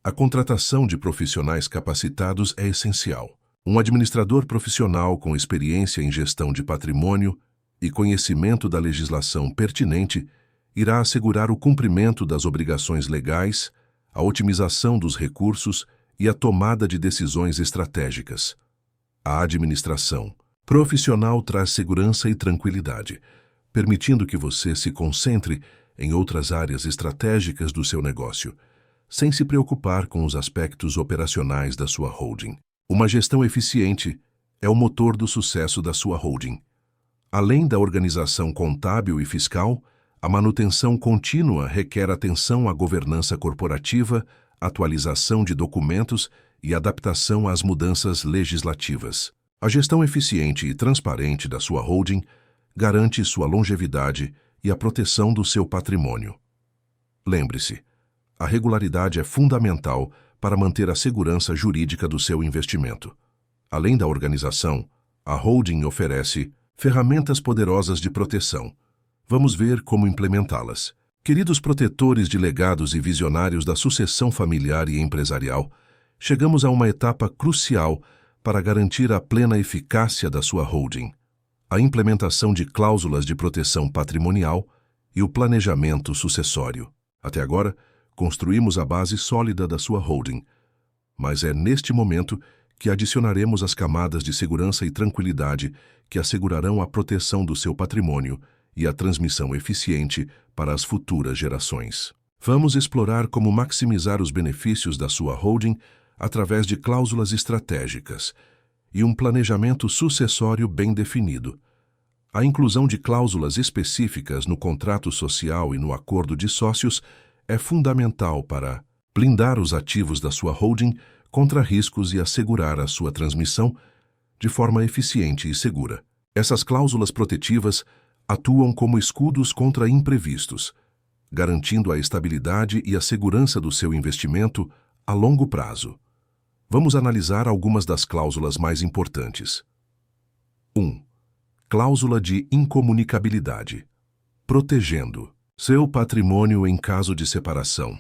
a contratação de profissionais capacitados é essencial. Um administrador profissional com experiência em gestão de patrimônio e conhecimento da legislação pertinente irá assegurar o cumprimento das obrigações legais, a otimização dos recursos e a tomada de decisões estratégicas. A administração profissional traz segurança e tranquilidade, permitindo que você se concentre em outras áreas estratégicas do seu negócio, sem se preocupar com os aspectos operacionais da sua holding. Uma gestão eficiente é o motor do sucesso da sua holding. Além da organização contábil e fiscal, a manutenção contínua requer atenção à governança corporativa, atualização de documentos e adaptação às mudanças legislativas. A gestão eficiente e transparente da sua holding garante sua longevidade e a proteção do seu patrimônio. Lembre-se, a regularidade é fundamental para manter a segurança jurídica do seu investimento. Além da organização, a holding oferece ferramentas poderosas de proteção. Vamos ver como implementá-las. Queridos protetores de legados e visionários da sucessão familiar e empresarial, chegamos a uma etapa crucial para garantir a plena eficácia da sua holding: a implementação de cláusulas de proteção patrimonial e o planejamento sucessório. Até agora, construímos a base sólida da sua holding, mas é neste momento que adicionaremos as camadas de segurança e tranquilidade que assegurarão a proteção do seu patrimônio e a transmissão eficiente para as futuras gerações. Vamos explorar como maximizar os benefícios da sua holding através de cláusulas estratégicas e um planejamento sucessório bem definido. A inclusão de cláusulas específicas no contrato social e no acordo de sócios é fundamental para blindar os ativos da sua holding contra riscos e assegurar a sua transmissão de forma eficiente e segura. Essas cláusulas protetivas atuam como escudos contra imprevistos, garantindo a estabilidade e a segurança do seu investimento a longo prazo. Vamos analisar algumas das cláusulas mais importantes. 1. Cláusula de incomunicabilidade. Protegendo seu patrimônio em caso de separação.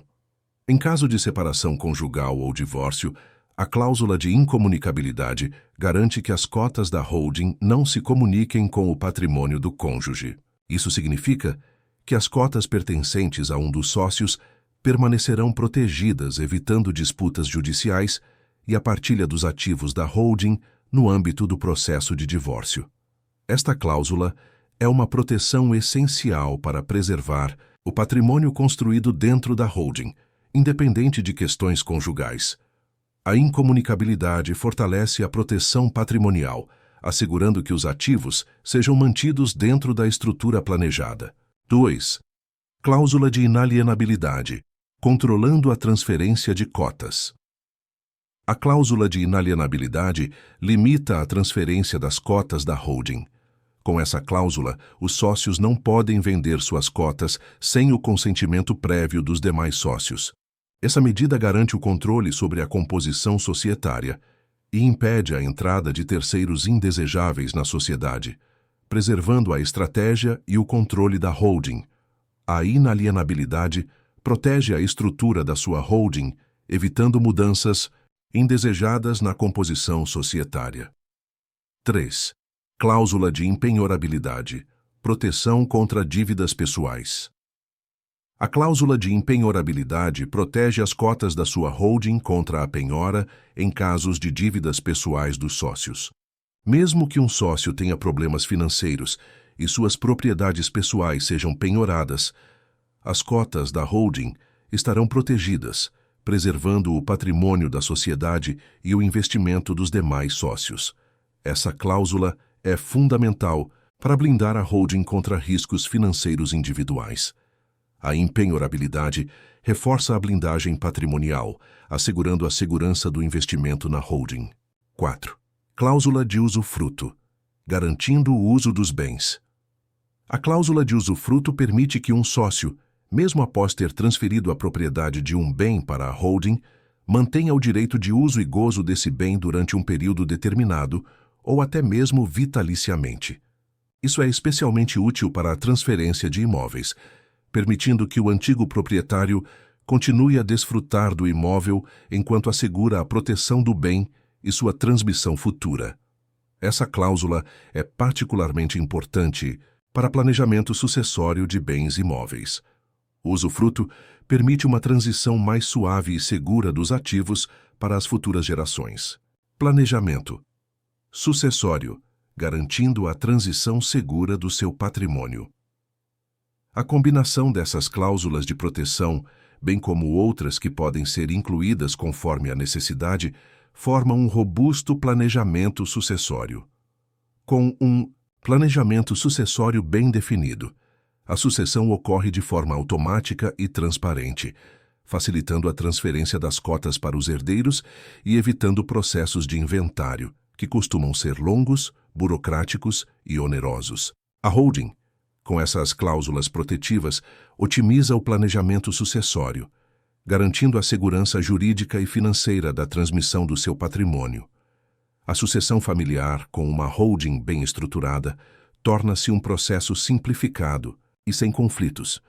Em caso de separação conjugal ou divórcio, a cláusula de incomunicabilidade garante que as cotas da holding não se comuniquem com o patrimônio do cônjuge. Isso significa que as cotas pertencentes a um dos sócios permanecerão protegidas, evitando disputas judiciais e a partilha dos ativos da holding no âmbito do processo de divórcio. Esta cláusula é uma proteção essencial para preservar o patrimônio construído dentro da holding, independente de questões conjugais. A incomunicabilidade fortalece a proteção patrimonial, assegurando que os ativos sejam mantidos dentro da estrutura planejada. 2. Cláusula de inalienabilidade, controlando a transferência de cotas. A cláusula de inalienabilidade limita a transferência das cotas da holding. Com essa cláusula, os sócios não podem vender suas cotas sem o consentimento prévio dos demais sócios. Essa medida garante o controle sobre a composição societária e impede a entrada de terceiros indesejáveis na sociedade, preservando a estratégia e o controle da holding. A inalienabilidade protege a estrutura da sua holding, evitando mudanças indesejadas na composição societária. 3. Cláusula de impenhorabilidade, proteção contra dívidas pessoais. A cláusula de impenhorabilidade protege as cotas da sua holding contra a penhora em casos de dívidas pessoais dos sócios. Mesmo que um sócio tenha problemas financeiros e suas propriedades pessoais sejam penhoradas, as cotas da holding estarão protegidas, preservando o patrimônio da sociedade e o investimento dos demais sócios. Essa cláusula é fundamental para blindar a holding contra riscos financeiros individuais. A impenhorabilidade reforça a blindagem patrimonial, assegurando a segurança do investimento na holding. 4. Cláusula de usufruto, garantindo o uso dos bens. A cláusula de usufruto permite que um sócio, mesmo após ter transferido a propriedade de um bem para a holding, mantenha o direito de uso e gozo desse bem durante um período determinado ou até mesmo vitaliciamente. Isso é especialmente útil para a transferência de imóveis, permitindo que o antigo proprietário continue a desfrutar do imóvel enquanto assegura a proteção do bem e sua transmissão futura. Essa cláusula é particularmente importante para planejamento sucessório de bens imóveis. O usufruto permite uma transição mais suave e segura dos ativos para as futuras gerações. Planejamento sucessório, garantindo a transição segura do seu patrimônio. A combinação dessas cláusulas de proteção, bem como outras que podem ser incluídas conforme a necessidade, forma um robusto planejamento sucessório. Com um planejamento sucessório bem definido, a sucessão ocorre de forma automática e transparente, facilitando a transferência das cotas para os herdeiros e evitando processos de inventário, que costumam ser longos, burocráticos e onerosos. A holding, com essas cláusulas protetivas, otimiza o planejamento sucessório, garantindo a segurança jurídica e financeira da transmissão do seu patrimônio. A sucessão familiar, com uma holding bem estruturada, torna-se um processo simplificado e sem conflitos.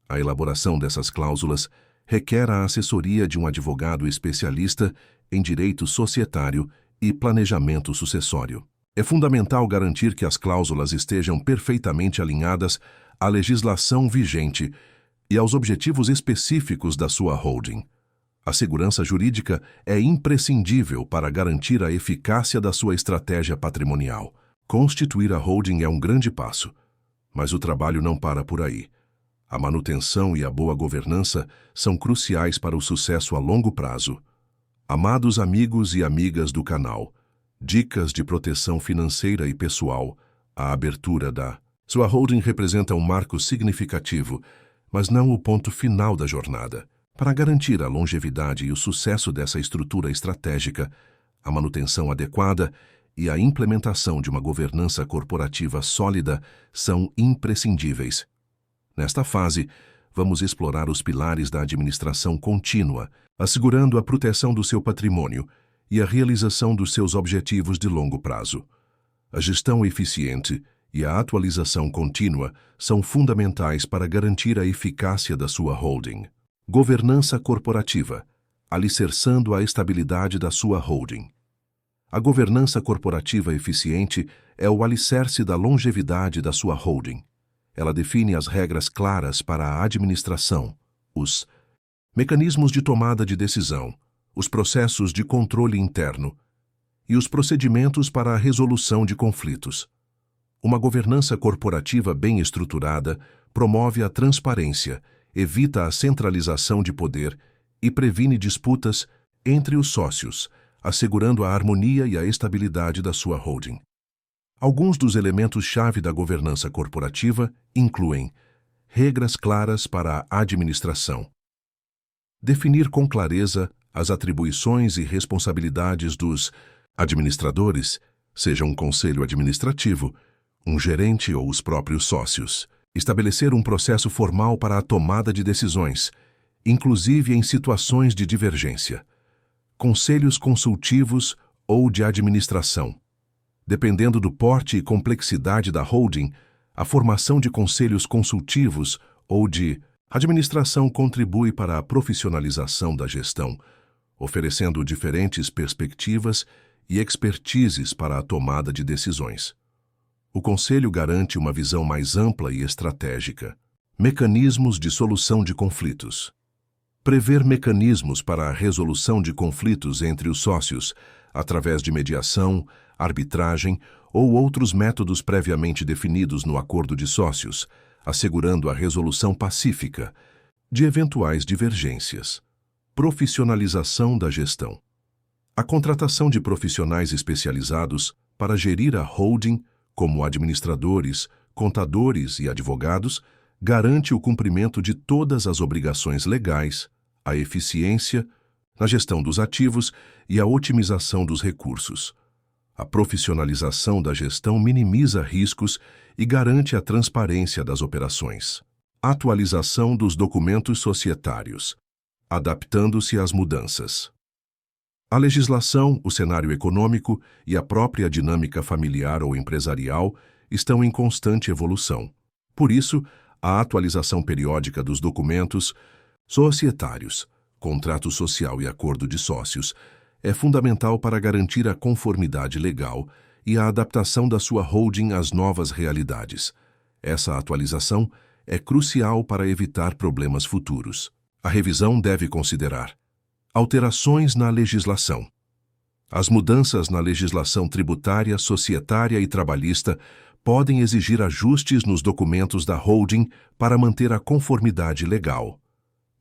A elaboração dessas cláusulas requer a assessoria de um advogado especialista em direito societário e planejamento sucessório. É fundamental garantir que as cláusulas estejam perfeitamente alinhadas à legislação vigente e aos objetivos específicos da sua holding. A segurança jurídica é imprescindível para garantir a eficácia da sua estratégia patrimonial. Constituir a holding é um grande passo, mas o trabalho não para por aí. A manutenção e a boa governança são cruciais para o sucesso a longo prazo. Amados amigos e amigas do canal, dicas de proteção financeira e pessoal, a abertura da sua holding representa um marco significativo, mas não o ponto final da jornada. Para garantir a longevidade e o sucesso dessa estrutura estratégica, a manutenção adequada e a implementação de uma governança corporativa sólida são imprescindíveis. Nesta fase, vamos explorar os pilares da administração contínua, assegurando a proteção do seu patrimônio e a realização dos seus objetivos de longo prazo. A gestão eficiente e a atualização contínua são fundamentais para garantir a eficácia da sua holding. Governança corporativa, alicerçando a estabilidade da sua holding. A governança corporativa eficiente é o alicerce da longevidade da sua holding. Ela define as regras claras para a administração, os mecanismos de tomada de decisão, os processos de controle interno e os procedimentos para a resolução de conflitos. Uma governança corporativa bem estruturada promove a transparência, evita a centralização de poder e previne disputas entre os sócios, assegurando a harmonia e a estabilidade da sua holding. Alguns dos elementos-chave da governança corporativa incluem regras claras para a administração, definir com clareza as atribuições e responsabilidades dos administradores, seja um conselho administrativo, um gerente ou os próprios sócios, estabelecer um processo formal para a tomada de decisões, inclusive em situações de divergência, conselhos consultivos ou de administração. Dependendo do porte e complexidade da holding, a formação de conselhos consultivos ou de administração contribui para a profissionalização da gestão, oferecendo diferentes perspectivas e expertises para a tomada de decisões. O conselho garante uma visão mais ampla e estratégica. Mecanismos de solução de conflitos. Prever mecanismos para a resolução de conflitos entre os sócios, através de mediação, arbitragem ou outros métodos previamente definidos no acordo de sócios, assegurando a resolução pacífica de eventuais divergências. Profissionalização da gestão. A contratação de profissionais especializados para gerir a holding, como administradores, contadores e advogados, garante o cumprimento de todas as obrigações legais, a eficiência na gestão dos ativos e a otimização dos recursos. A profissionalização da gestão minimiza riscos e garante a transparência das operações. Atualização dos documentos societários, adaptando-se às mudanças. A legislação, o cenário econômico e a própria dinâmica familiar ou empresarial estão em constante evolução. Por isso, a atualização periódica dos documentos societários, contrato social e acordo de sócios, é fundamental para garantir a conformidade legal e a adaptação da sua holding às novas realidades. Essa atualização é crucial para evitar problemas futuros. A revisão deve considerar alterações na legislação. As mudanças na legislação tributária, societária e trabalhista podem exigir ajustes nos documentos da holding para manter a conformidade legal.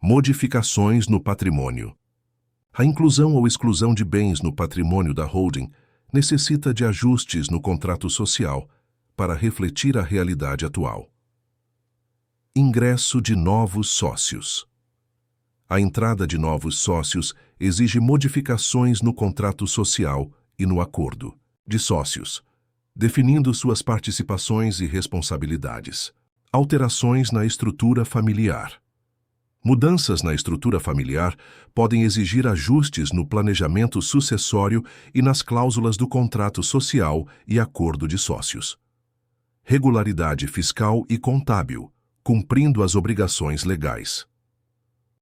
Modificações no patrimônio. A inclusão ou exclusão de bens no patrimônio da holding necessita de ajustes no contrato social para refletir a realidade atual. Ingresso de novos sócios. A entrada de novos sócios exige modificações no contrato social e no acordo de sócios, definindo suas participações e responsabilidades. Alterações na estrutura familiar. Mudanças na estrutura familiar podem exigir ajustes no planejamento sucessório e nas cláusulas do contrato social e acordo de sócios. Regularidade fiscal e contábil, cumprindo as obrigações legais.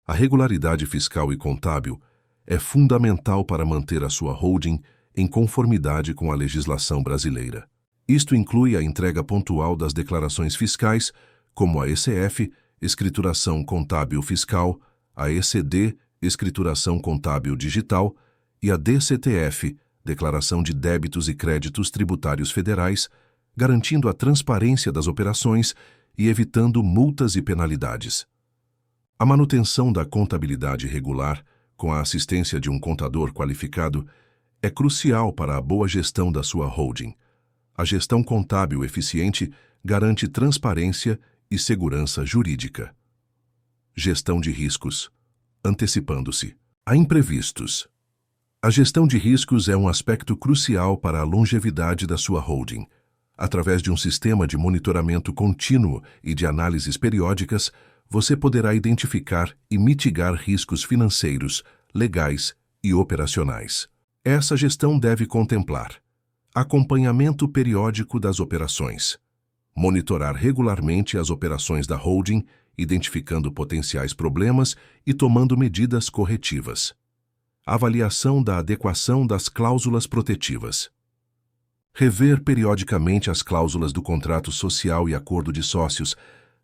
A regularidade fiscal e contábil é fundamental para manter a sua holding em conformidade com a legislação brasileira. Isto inclui a entrega pontual das declarações fiscais, como a ECF, Escrituração Contábil Fiscal, a ECD, Escrituração Contábil Digital, e a DCTF, Declaração de Débitos e Créditos Tributários Federais, garantindo a transparência das operações e evitando multas e penalidades. A manutenção da contabilidade regular, com a assistência de um contador qualificado, é crucial para a boa gestão da sua holding. A gestão contábil eficiente garante transparência e segurança jurídica. Gestão de riscos, antecipando-se a imprevistos. A gestão de riscos é um aspecto crucial para a longevidade da sua holding. Através de um sistema de monitoramento contínuo e de análises periódicas, você poderá identificar e mitigar riscos financeiros, legais e operacionais. Essa gestão deve contemplar acompanhamento periódico das operações, monitorar regularmente as operações da holding, identificando potenciais problemas e tomando medidas corretivas. Avaliação da adequação das cláusulas protetivas. Rever periodicamente as cláusulas do contrato social e acordo de sócios,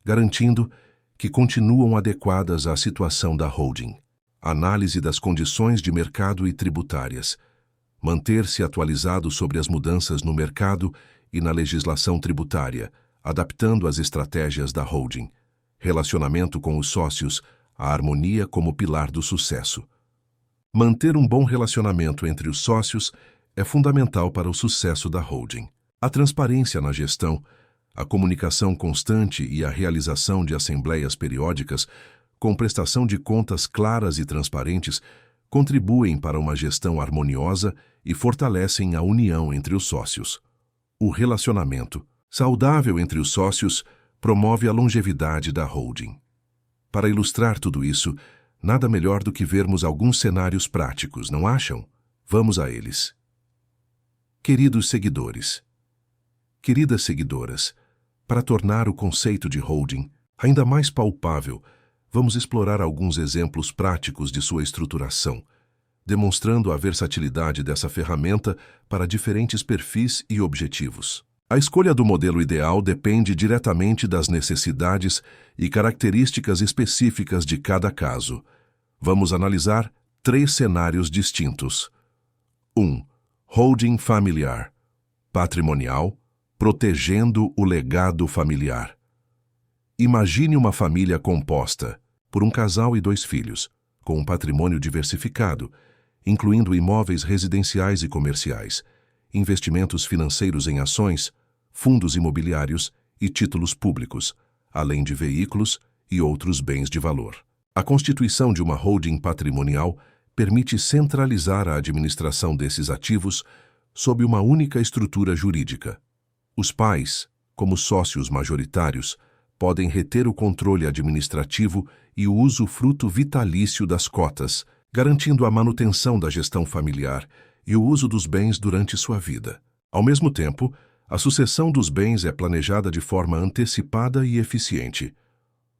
garantindo que continuam adequadas à situação da holding. Análise das condições de mercado e tributárias. Manter-se atualizado sobre as mudanças no mercado e na legislação tributária, adaptando as estratégias da holding. Relacionamento com os sócios, a harmonia como pilar do sucesso. Manter um bom relacionamento entre os sócios é fundamental para o sucesso da holding. A transparência na gestão, a comunicação constante e a realização de assembleias periódicas, com prestação de contas claras e transparentes, contribuem para uma gestão harmoniosa e fortalecem a união entre os sócios. O relacionamento saudável entre os sócios promove a longevidade da holding. Para ilustrar tudo isso, nada melhor do que vermos alguns cenários práticos, não acham? Vamos a eles. Queridos seguidores, queridas seguidoras, para tornar o conceito de holding ainda mais palpável, vamos explorar alguns exemplos práticos de sua estruturação, demonstrando a versatilidade dessa ferramenta para diferentes perfis e objetivos. A escolha do modelo ideal depende diretamente das necessidades e características específicas de cada caso. Vamos analisar 3 cenários distintos. 1. Holding familiar, patrimonial, protegendo o legado familiar. Imagine uma família composta por um casal e 2 filhos, com um patrimônio diversificado, incluindo imóveis residenciais e comerciais, investimentos financeiros em ações, fundos imobiliários e títulos públicos, além de veículos e outros bens de valor. A constituição de uma holding patrimonial permite centralizar a administração desses ativos sob uma única estrutura jurídica. Os pais, como sócios majoritários, podem reter o controle administrativo e o usufruto vitalício das cotas, garantindo a manutenção da gestão familiar e o uso dos bens durante sua vida. Ao mesmo tempo, a sucessão dos bens é planejada de forma antecipada e eficiente.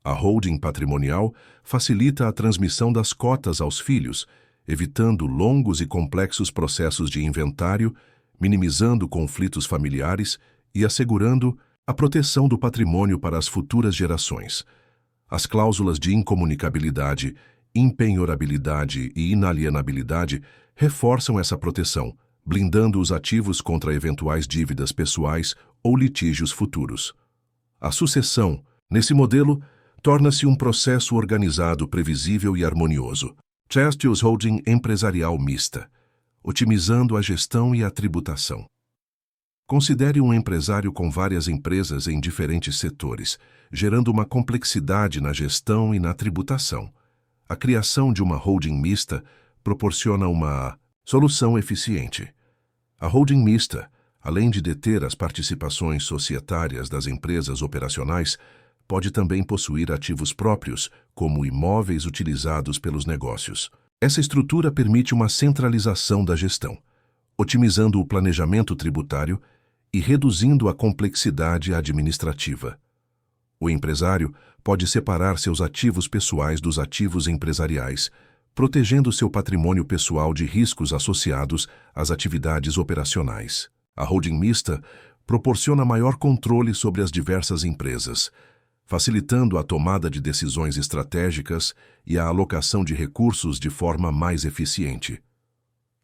A holding patrimonial facilita a transmissão das cotas aos filhos, evitando longos e complexos processos de inventário, minimizando conflitos familiares e assegurando a proteção do patrimônio para as futuras gerações. As cláusulas de incomunicabilidade, impenhorabilidade e inalienabilidade reforçam essa proteção, blindando os ativos contra eventuais dívidas pessoais ou litígios futuros. A sucessão, nesse modelo, torna-se um processo organizado, previsível e harmonioso. Trustees Holding empresarial mista, otimizando a gestão e a tributação. Considere um empresário com várias empresas em diferentes setores, gerando uma complexidade na gestão e na tributação. A criação de uma holding mista proporciona uma solução eficiente. A holding mista, além de deter as participações societárias das empresas operacionais, pode também possuir ativos próprios, como imóveis utilizados pelos negócios. Essa estrutura permite uma centralização da gestão, otimizando o planejamento tributário e reduzindo a complexidade administrativa. O empresário pode separar seus ativos pessoais dos ativos empresariais, protegendo seu patrimônio pessoal de riscos associados às atividades operacionais. A holding mista proporciona maior controle sobre as diversas empresas, facilitando a tomada de decisões estratégicas e a alocação de recursos de forma mais eficiente.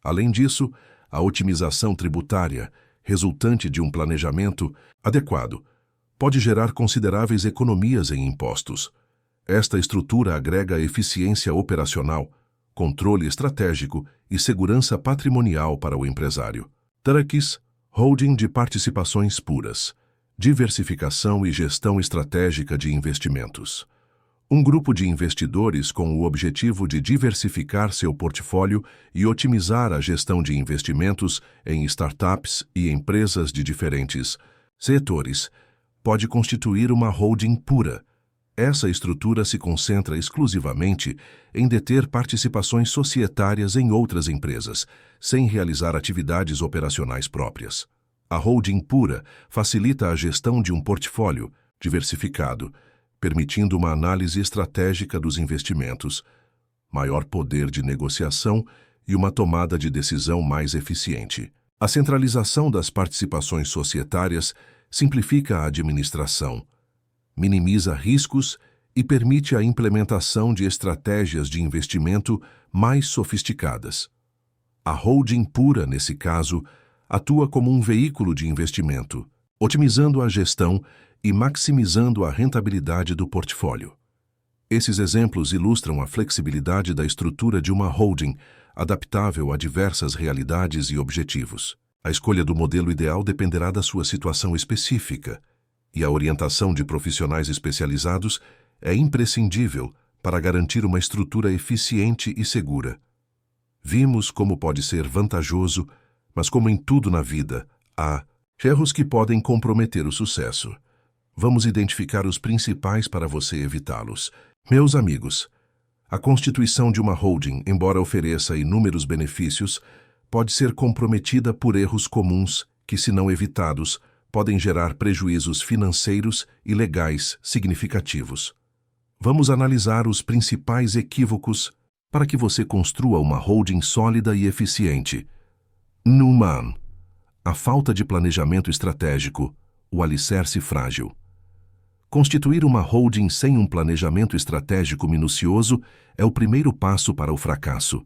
Além disso, a otimização tributária, resultante de um planejamento adequado, pode gerar consideráveis economias em impostos. Esta estrutura agrega eficiência operacional, controle estratégico e segurança patrimonial para o empresário. Trustees Holding de participações puras, diversificação e gestão estratégica de investimentos. Um grupo de investidores com o objetivo de diversificar seu portfólio e otimizar a gestão de investimentos em startups e empresas de diferentes setores pode constituir uma holding pura. Essa estrutura se concentra exclusivamente em deter participações societárias em outras empresas, sem realizar atividades operacionais próprias. A holding pura facilita a gestão de um portfólio diversificado, permitindo uma análise estratégica dos investimentos, maior poder de negociação e uma tomada de decisão mais eficiente. A centralização das participações societárias simplifica a administração, minimiza riscos e permite a implementação de estratégias de investimento mais sofisticadas. A holding pura, nesse caso, atua como um veículo de investimento, otimizando a gestão e maximizando a rentabilidade do portfólio. Esses exemplos ilustram a flexibilidade da estrutura de uma holding, adaptável a diversas realidades e objetivos. A escolha do modelo ideal dependerá da sua situação específica, e a orientação de profissionais especializados é imprescindível para garantir uma estrutura eficiente e segura. Vimos como pode ser vantajoso, mas como em tudo na vida, há erros que podem comprometer o sucesso. Vamos identificar os principais para você evitá-los. Meus amigos, a constituição de uma holding, embora ofereça inúmeros benefícios, pode ser comprometida por erros comuns que, se não evitados, podem gerar prejuízos financeiros e legais significativos. Vamos analisar os principais equívocos para que você construa uma holding sólida e eficiente. Número 1. A falta de planejamento estratégico, o alicerce frágil. Constituir uma holding sem um planejamento estratégico minucioso é o primeiro passo para o fracasso.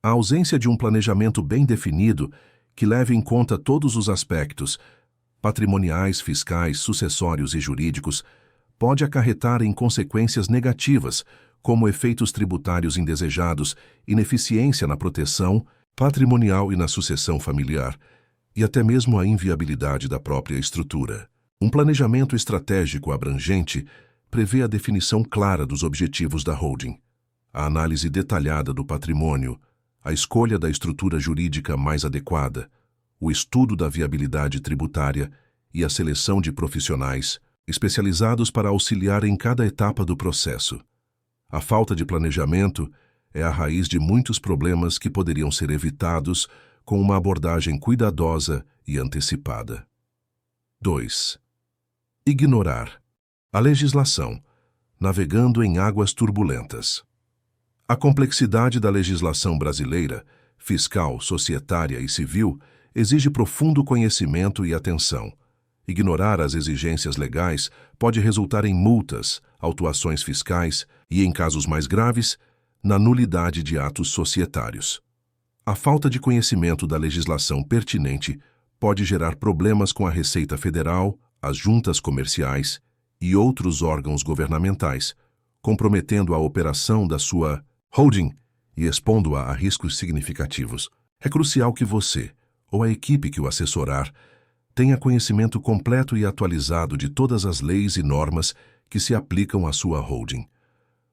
A ausência de um planejamento bem definido, que leve em conta todos os aspectos, patrimoniais, fiscais, sucessórios e jurídicos, pode acarretar em consequências negativas, como efeitos tributários indesejados, ineficiência na proteção patrimonial e na sucessão familiar, e até mesmo a inviabilidade da própria estrutura. Um planejamento estratégico abrangente prevê a definição clara dos objetivos da holding, a análise detalhada do patrimônio, a escolha da estrutura jurídica mais adequada, o estudo da viabilidade tributária e a seleção de profissionais especializados para auxiliar em cada etapa do processo. A falta de planejamento é a raiz de muitos problemas que poderiam ser evitados com uma abordagem cuidadosa e antecipada. 2. Ignorar a legislação, navegando em águas turbulentas. A complexidade da legislação brasileira, fiscal, societária e civil, exige profundo conhecimento e atenção. Ignorar as exigências legais pode resultar em multas, autuações fiscais e, em casos mais graves, na nulidade de atos societários. A falta de conhecimento da legislação pertinente pode gerar problemas com a Receita Federal, as juntas comerciais e outros órgãos governamentais, comprometendo a operação da sua holding e expondo-a a riscos significativos. É crucial que você, ou a equipe que o assessorar, tenha conhecimento completo e atualizado de todas as leis e normas que se aplicam à sua holding.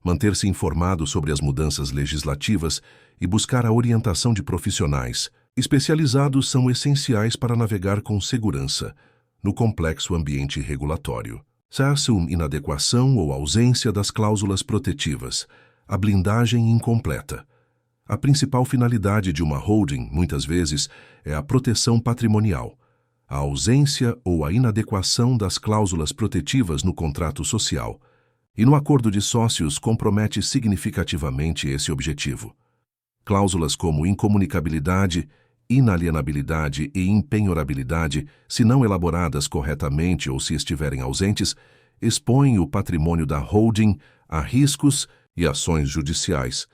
Manter-se informado sobre as mudanças legislativas e buscar a orientação de profissionais especializados são essenciais para navegar com segurança no complexo ambiente regulatório. Uma inadequação ou ausência das cláusulas protetivas, a blindagem incompleta. A principal finalidade de uma holding, muitas vezes, é a proteção patrimonial. A ausência ou a inadequação das cláusulas protetivas no contrato social e no acordo de sócios compromete significativamente esse objetivo. Cláusulas como incomunicabilidade, inalienabilidade e impenhorabilidade, se não elaboradas corretamente ou se estiverem ausentes, expõem o patrimônio da holding a riscos e ações judiciais,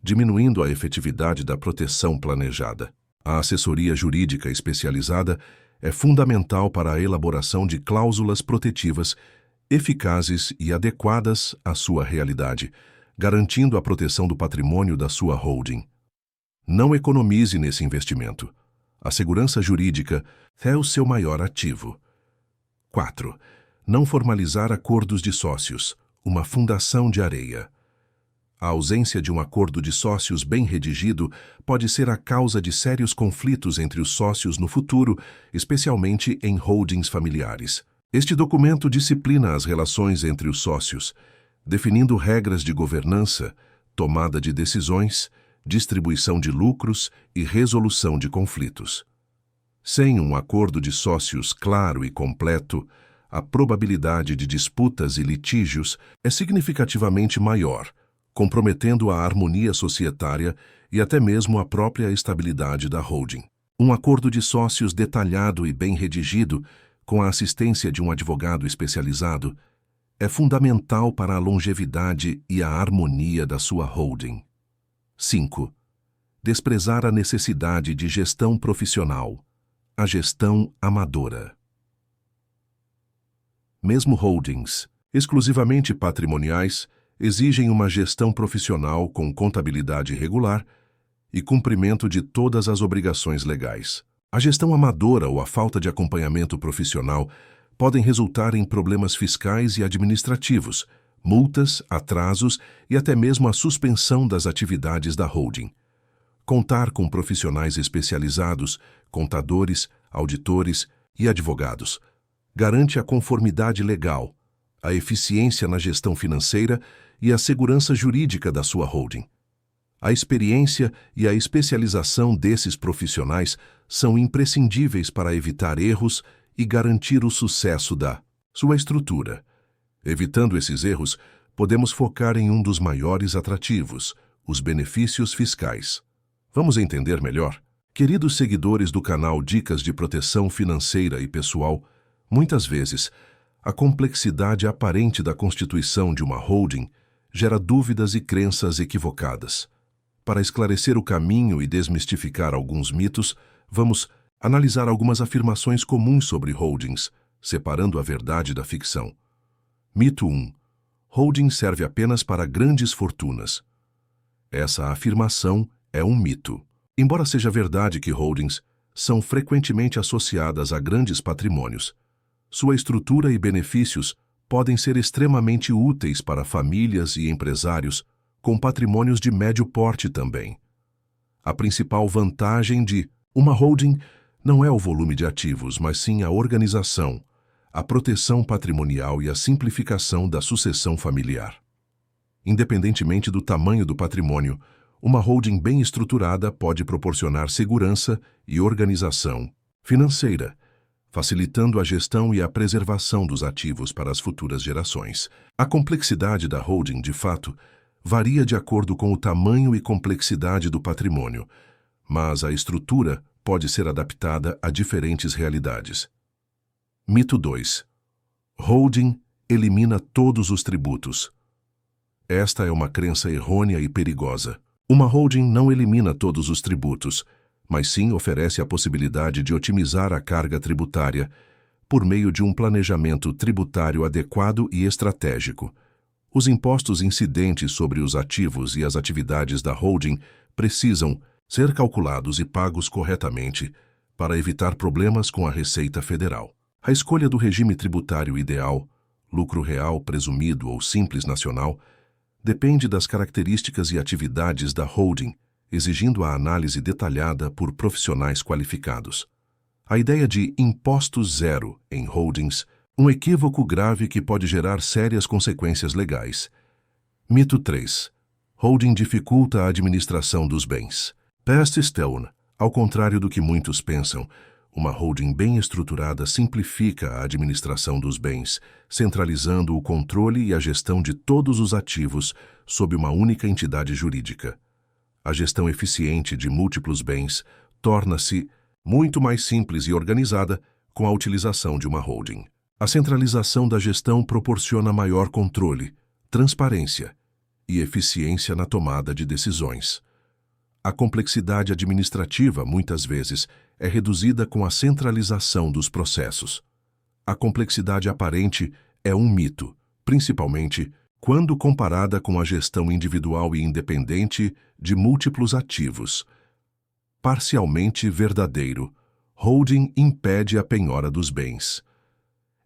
diminuindo a efetividade da proteção planejada. A assessoria jurídica especializada é fundamental para a elaboração de cláusulas protetivas eficazes e adequadas à sua realidade, garantindo a proteção do patrimônio da sua holding. Não economize nesse investimento. A segurança jurídica é o seu maior ativo. 4. Não formalizar acordos de sócios, uma fundação de areia. A ausência de um acordo de sócios bem redigido pode ser a causa de sérios conflitos entre os sócios no futuro, especialmente em holdings familiares. Este documento disciplina as relações entre os sócios, definindo regras de governança, tomada de decisões, distribuição de lucros e resolução de conflitos. Sem um acordo de sócios claro e completo, a probabilidade de disputas e litígios é significativamente maior, comprometendo a harmonia societária e até mesmo a própria estabilidade da holding. Um acordo de sócios detalhado e bem redigido, com a assistência de um advogado especializado, é fundamental para a longevidade e a harmonia da sua holding. 5. Desprezar a necessidade de gestão profissional, a gestão amadora. Mesmo holdings, exclusivamente patrimoniais, exigem uma gestão profissional com contabilidade regular e cumprimento de todas as obrigações legais. A gestão amadora ou a falta de acompanhamento profissional podem resultar em problemas fiscais e administrativos, multas, atrasos e até mesmo a suspensão das atividades da holding. Contar com profissionais especializados, contadores, auditores e advogados, garante a conformidade legal, a eficiência na gestão financeira e a segurança jurídica da sua holding. A experiência e a especialização desses profissionais são imprescindíveis para evitar erros e garantir o sucesso da sua estrutura. Evitando esses erros, podemos focar em um dos maiores atrativos, os benefícios fiscais. Vamos entender melhor? Queridos seguidores do canal Dicas de Proteção Financeira e Pessoal, muitas vezes, a complexidade aparente da constituição de uma holding gera dúvidas e crenças equivocadas. Para esclarecer o caminho e desmistificar alguns mitos, vamos analisar algumas afirmações comuns sobre holdings, separando a verdade da ficção. Mito 1. Holding serve apenas para grandes fortunas. Essa afirmação é um mito. Embora seja verdade que holdings são frequentemente associadas a grandes patrimônios, sua estrutura e benefícios podem ser extremamente úteis para famílias e empresários com patrimônios de médio porte também. A principal vantagem de uma holding não é o volume de ativos, mas sim a organização, a proteção patrimonial e a simplificação da sucessão familiar. Independentemente do tamanho do patrimônio, uma holding bem estruturada pode proporcionar segurança e organização financeira, facilitando a gestão e a preservação dos ativos para as futuras gerações. A complexidade da holding, de fato, varia de acordo com o tamanho e complexidade do patrimônio, mas a estrutura pode ser adaptada a diferentes realidades. Mito 2. Holding elimina todos os tributos. Esta é uma crença errônea e perigosa. Uma holding não elimina todos os tributos, mas sim oferece a possibilidade de otimizar a carga tributária por meio de um planejamento tributário adequado e estratégico. Os impostos incidentes sobre os ativos e as atividades da holding precisam ser calculados e pagos corretamente para evitar problemas com a Receita Federal. A escolha do regime tributário ideal, lucro real presumido ou simples nacional, depende das características e atividades da holding, exigindo a análise detalhada por profissionais qualificados. A ideia de imposto zero em holdings, um equívoco grave que pode gerar sérias consequências legais. Mito 3. Holding dificulta a administração dos bens. Past Stone, ao contrário do que muitos pensam, uma holding bem estruturada simplifica a administração dos bens, centralizando o controle e a gestão de todos os ativos sob uma única entidade jurídica. A gestão eficiente de múltiplos bens torna-se muito mais simples e organizada com a utilização de uma holding. A centralização da gestão proporciona maior controle, transparência e eficiência na tomada de decisões. A complexidade administrativa, muitas vezes, é reduzida com a centralização dos processos. A complexidade aparente é um mito, principalmente quando comparada com a gestão individual e independente de múltiplos ativos. Parcialmente verdadeiro, holding impede a penhora dos bens.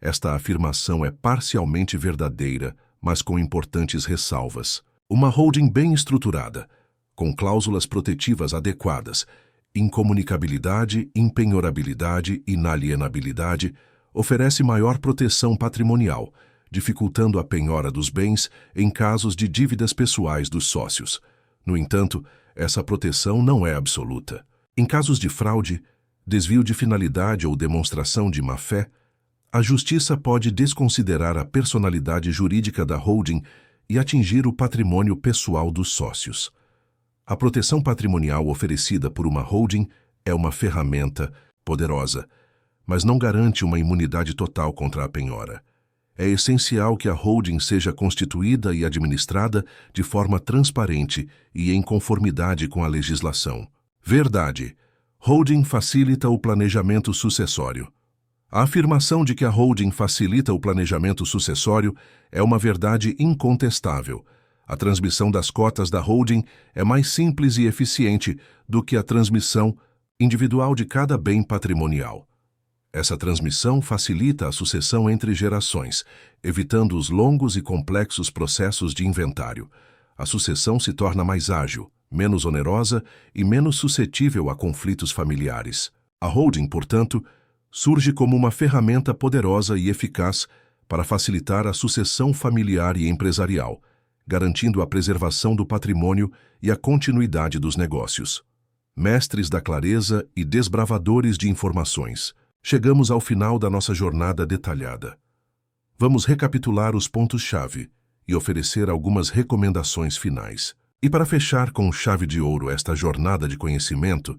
Esta afirmação é parcialmente verdadeira, mas com importantes ressalvas. Uma holding bem estruturada, com cláusulas protetivas adequadas, incomunicabilidade, impenhorabilidade e inalienabilidade, oferece maior proteção patrimonial, dificultando a penhora dos bens em casos de dívidas pessoais dos sócios. No entanto, essa proteção não é absoluta. Em casos de fraude, desvio de finalidade ou demonstração de má-fé, a Justiça pode desconsiderar a personalidade jurídica da holding e atingir o patrimônio pessoal dos sócios. A proteção patrimonial oferecida por uma holding é uma ferramenta poderosa, mas não garante uma imunidade total contra a penhora. É essencial que a holding seja constituída e administrada de forma transparente e em conformidade com a legislação. Verdade. Holding facilita o planejamento sucessório. A afirmação de que a holding facilita o planejamento sucessório é uma verdade incontestável. A transmissão das cotas da holding é mais simples e eficiente do que a transmissão individual de cada bem patrimonial. Essa transmissão facilita a sucessão entre gerações, evitando os longos e complexos processos de inventário. A sucessão se torna mais ágil, menos onerosa e menos suscetível a conflitos familiares. A holding, portanto, surge como uma ferramenta poderosa e eficaz para facilitar a sucessão familiar e empresarial, garantindo a preservação do patrimônio e a continuidade dos negócios. Mestres da clareza e desbravadores de informações, chegamos ao final da nossa jornada detalhada. Vamos recapitular os pontos-chave e oferecer algumas recomendações finais. E para fechar com chave de ouro esta jornada de conhecimento,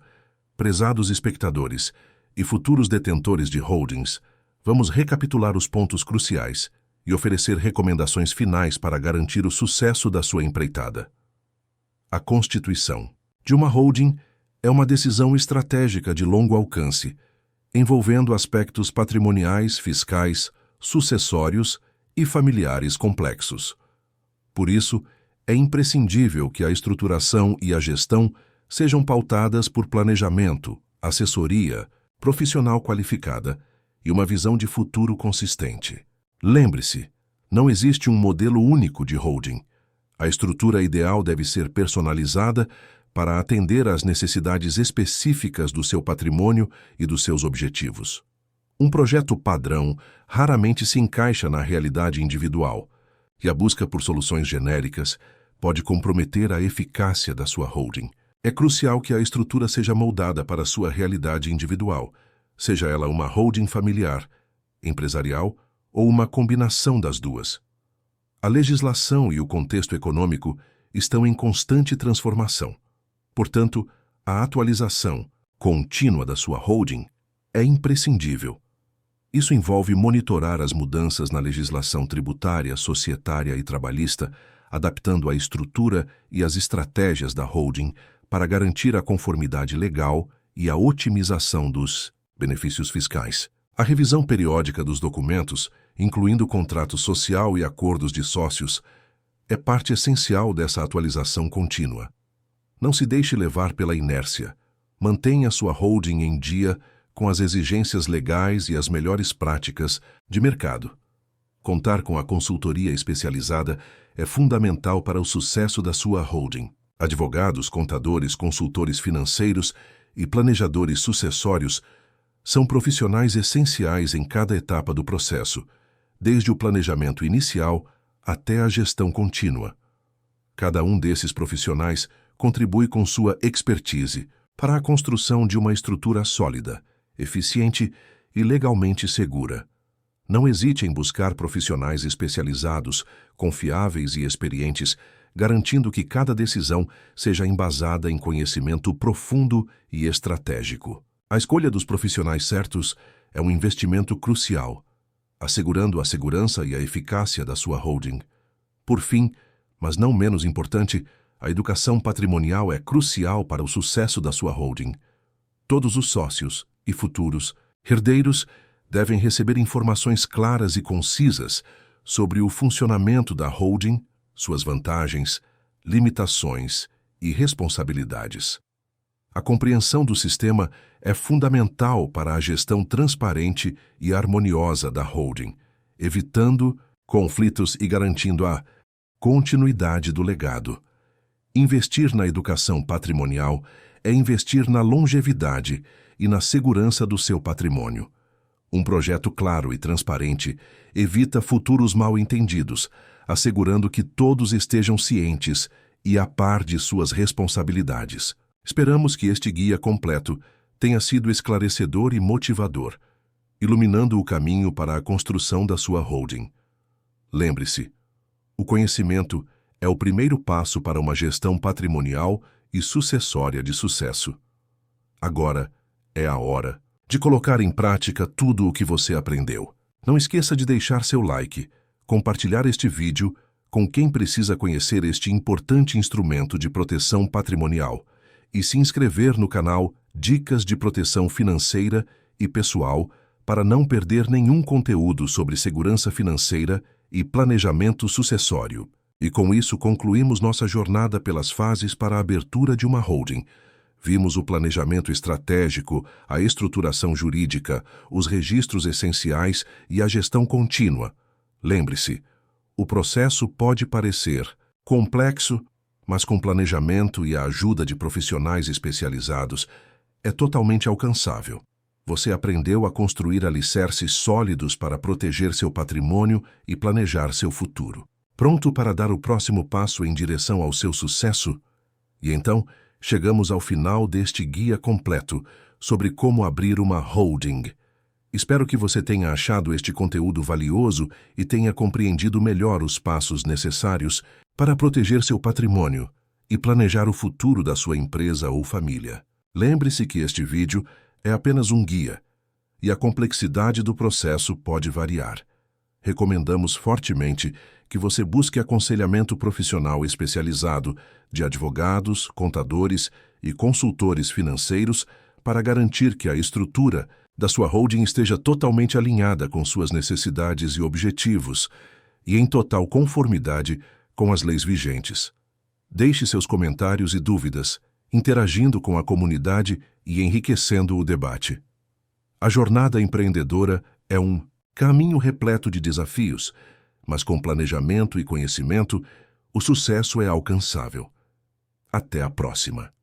prezados espectadores e futuros detentores de holdings, vamos recapitular os pontos cruciais e oferecer recomendações finais para garantir o sucesso da sua empreitada. A constituição de uma holding é uma decisão estratégica de longo alcance, envolvendo aspectos patrimoniais, fiscais, sucessórios e familiares complexos. Por isso, é imprescindível que a estruturação e a gestão sejam pautadas por planejamento, assessoria, profissional qualificada e uma visão de futuro consistente. Lembre-se, não existe um modelo único de holding. A estrutura ideal deve ser personalizada para atender às necessidades específicas do seu patrimônio e dos seus objetivos. Um projeto padrão raramente se encaixa na realidade individual, e a busca por soluções genéricas pode comprometer a eficácia da sua holding. É crucial que a estrutura seja moldada para a sua realidade individual, seja ela uma holding familiar, empresarial ou uma combinação das duas. A legislação e o contexto econômico estão em constante transformação. Portanto, a atualização contínua da sua holding é imprescindível. Isso envolve monitorar as mudanças na legislação tributária, societária e trabalhista, adaptando a estrutura e as estratégias da holding para garantir a conformidade legal e a otimização dos benefícios fiscais. A revisão periódica dos documentos, incluindo o contrato social e acordos de sócios, é parte essencial dessa atualização contínua. Não se deixe levar pela inércia. Mantenha sua holding em dia com as exigências legais e as melhores práticas de mercado. Contar com a consultoria especializada é fundamental para o sucesso da sua holding. Advogados, contadores, consultores financeiros e planejadores sucessórios são profissionais essenciais em cada etapa do processo, desde o planejamento inicial até a gestão contínua. Cada um desses profissionais contribui com sua expertise para a construção de uma estrutura sólida, eficiente e legalmente segura. Não hesite em buscar profissionais especializados, confiáveis e experientes, garantindo que cada decisão seja embasada em conhecimento profundo e estratégico. A escolha dos profissionais certos é um investimento crucial, assegurando a segurança e a eficácia da sua holding. Por fim, mas não menos importante, a educação patrimonial é crucial para o sucesso da sua holding. Todos os sócios e futuros herdeiros devem receber informações claras e concisas sobre o funcionamento da holding, suas vantagens, limitações e responsabilidades. A compreensão do sistema é fundamental para a gestão transparente e harmoniosa da holding, evitando conflitos e garantindo a continuidade do legado. Investir na educação patrimonial é investir na longevidade e na segurança do seu patrimônio. Um projeto claro e transparente evita futuros mal-entendidos, assegurando que todos estejam cientes e a par de suas responsabilidades. Esperamos que este guia completo tenha sido esclarecedor e motivador, iluminando o caminho para a construção da sua holding. Lembre-se, o conhecimento é o primeiro passo para uma gestão patrimonial e sucessória de sucesso. Agora é a hora de colocar em prática tudo o que você aprendeu. Não esqueça de deixar seu like, compartilhar este vídeo com quem precisa conhecer este importante instrumento de proteção patrimonial e se inscrever no canal Dicas de Proteção Financeira e Pessoal para não perder nenhum conteúdo sobre segurança financeira e planejamento sucessório. E com isso concluímos nossa jornada pelas fases para a abertura de uma holding. Vimos o planejamento estratégico, a estruturação jurídica, os registros essenciais e a gestão contínua. Lembre-se, o processo pode parecer complexo, mas com planejamento e a ajuda de profissionais especializados, é totalmente alcançável. Você aprendeu a construir alicerces sólidos para proteger seu patrimônio e planejar seu futuro. Pronto para dar o próximo passo em direção ao seu sucesso? E então, chegamos ao final deste guia completo sobre como abrir uma holding. Espero que você tenha achado este conteúdo valioso e tenha compreendido melhor os passos necessários para proteger seu patrimônio e planejar o futuro da sua empresa ou família. Lembre-se que este vídeo é apenas um guia e a complexidade do processo pode variar. Recomendamos fortemente que você busque aconselhamento profissional especializado de advogados, contadores e consultores financeiros para garantir que a estrutura da sua holding esteja totalmente alinhada com suas necessidades e objetivos e em total conformidade com as leis vigentes. Deixe seus comentários e dúvidas, interagindo com a comunidade e enriquecendo o debate. A jornada empreendedora é um caminho repleto de desafios, mas com planejamento e conhecimento, o sucesso é alcançável. Até a próxima!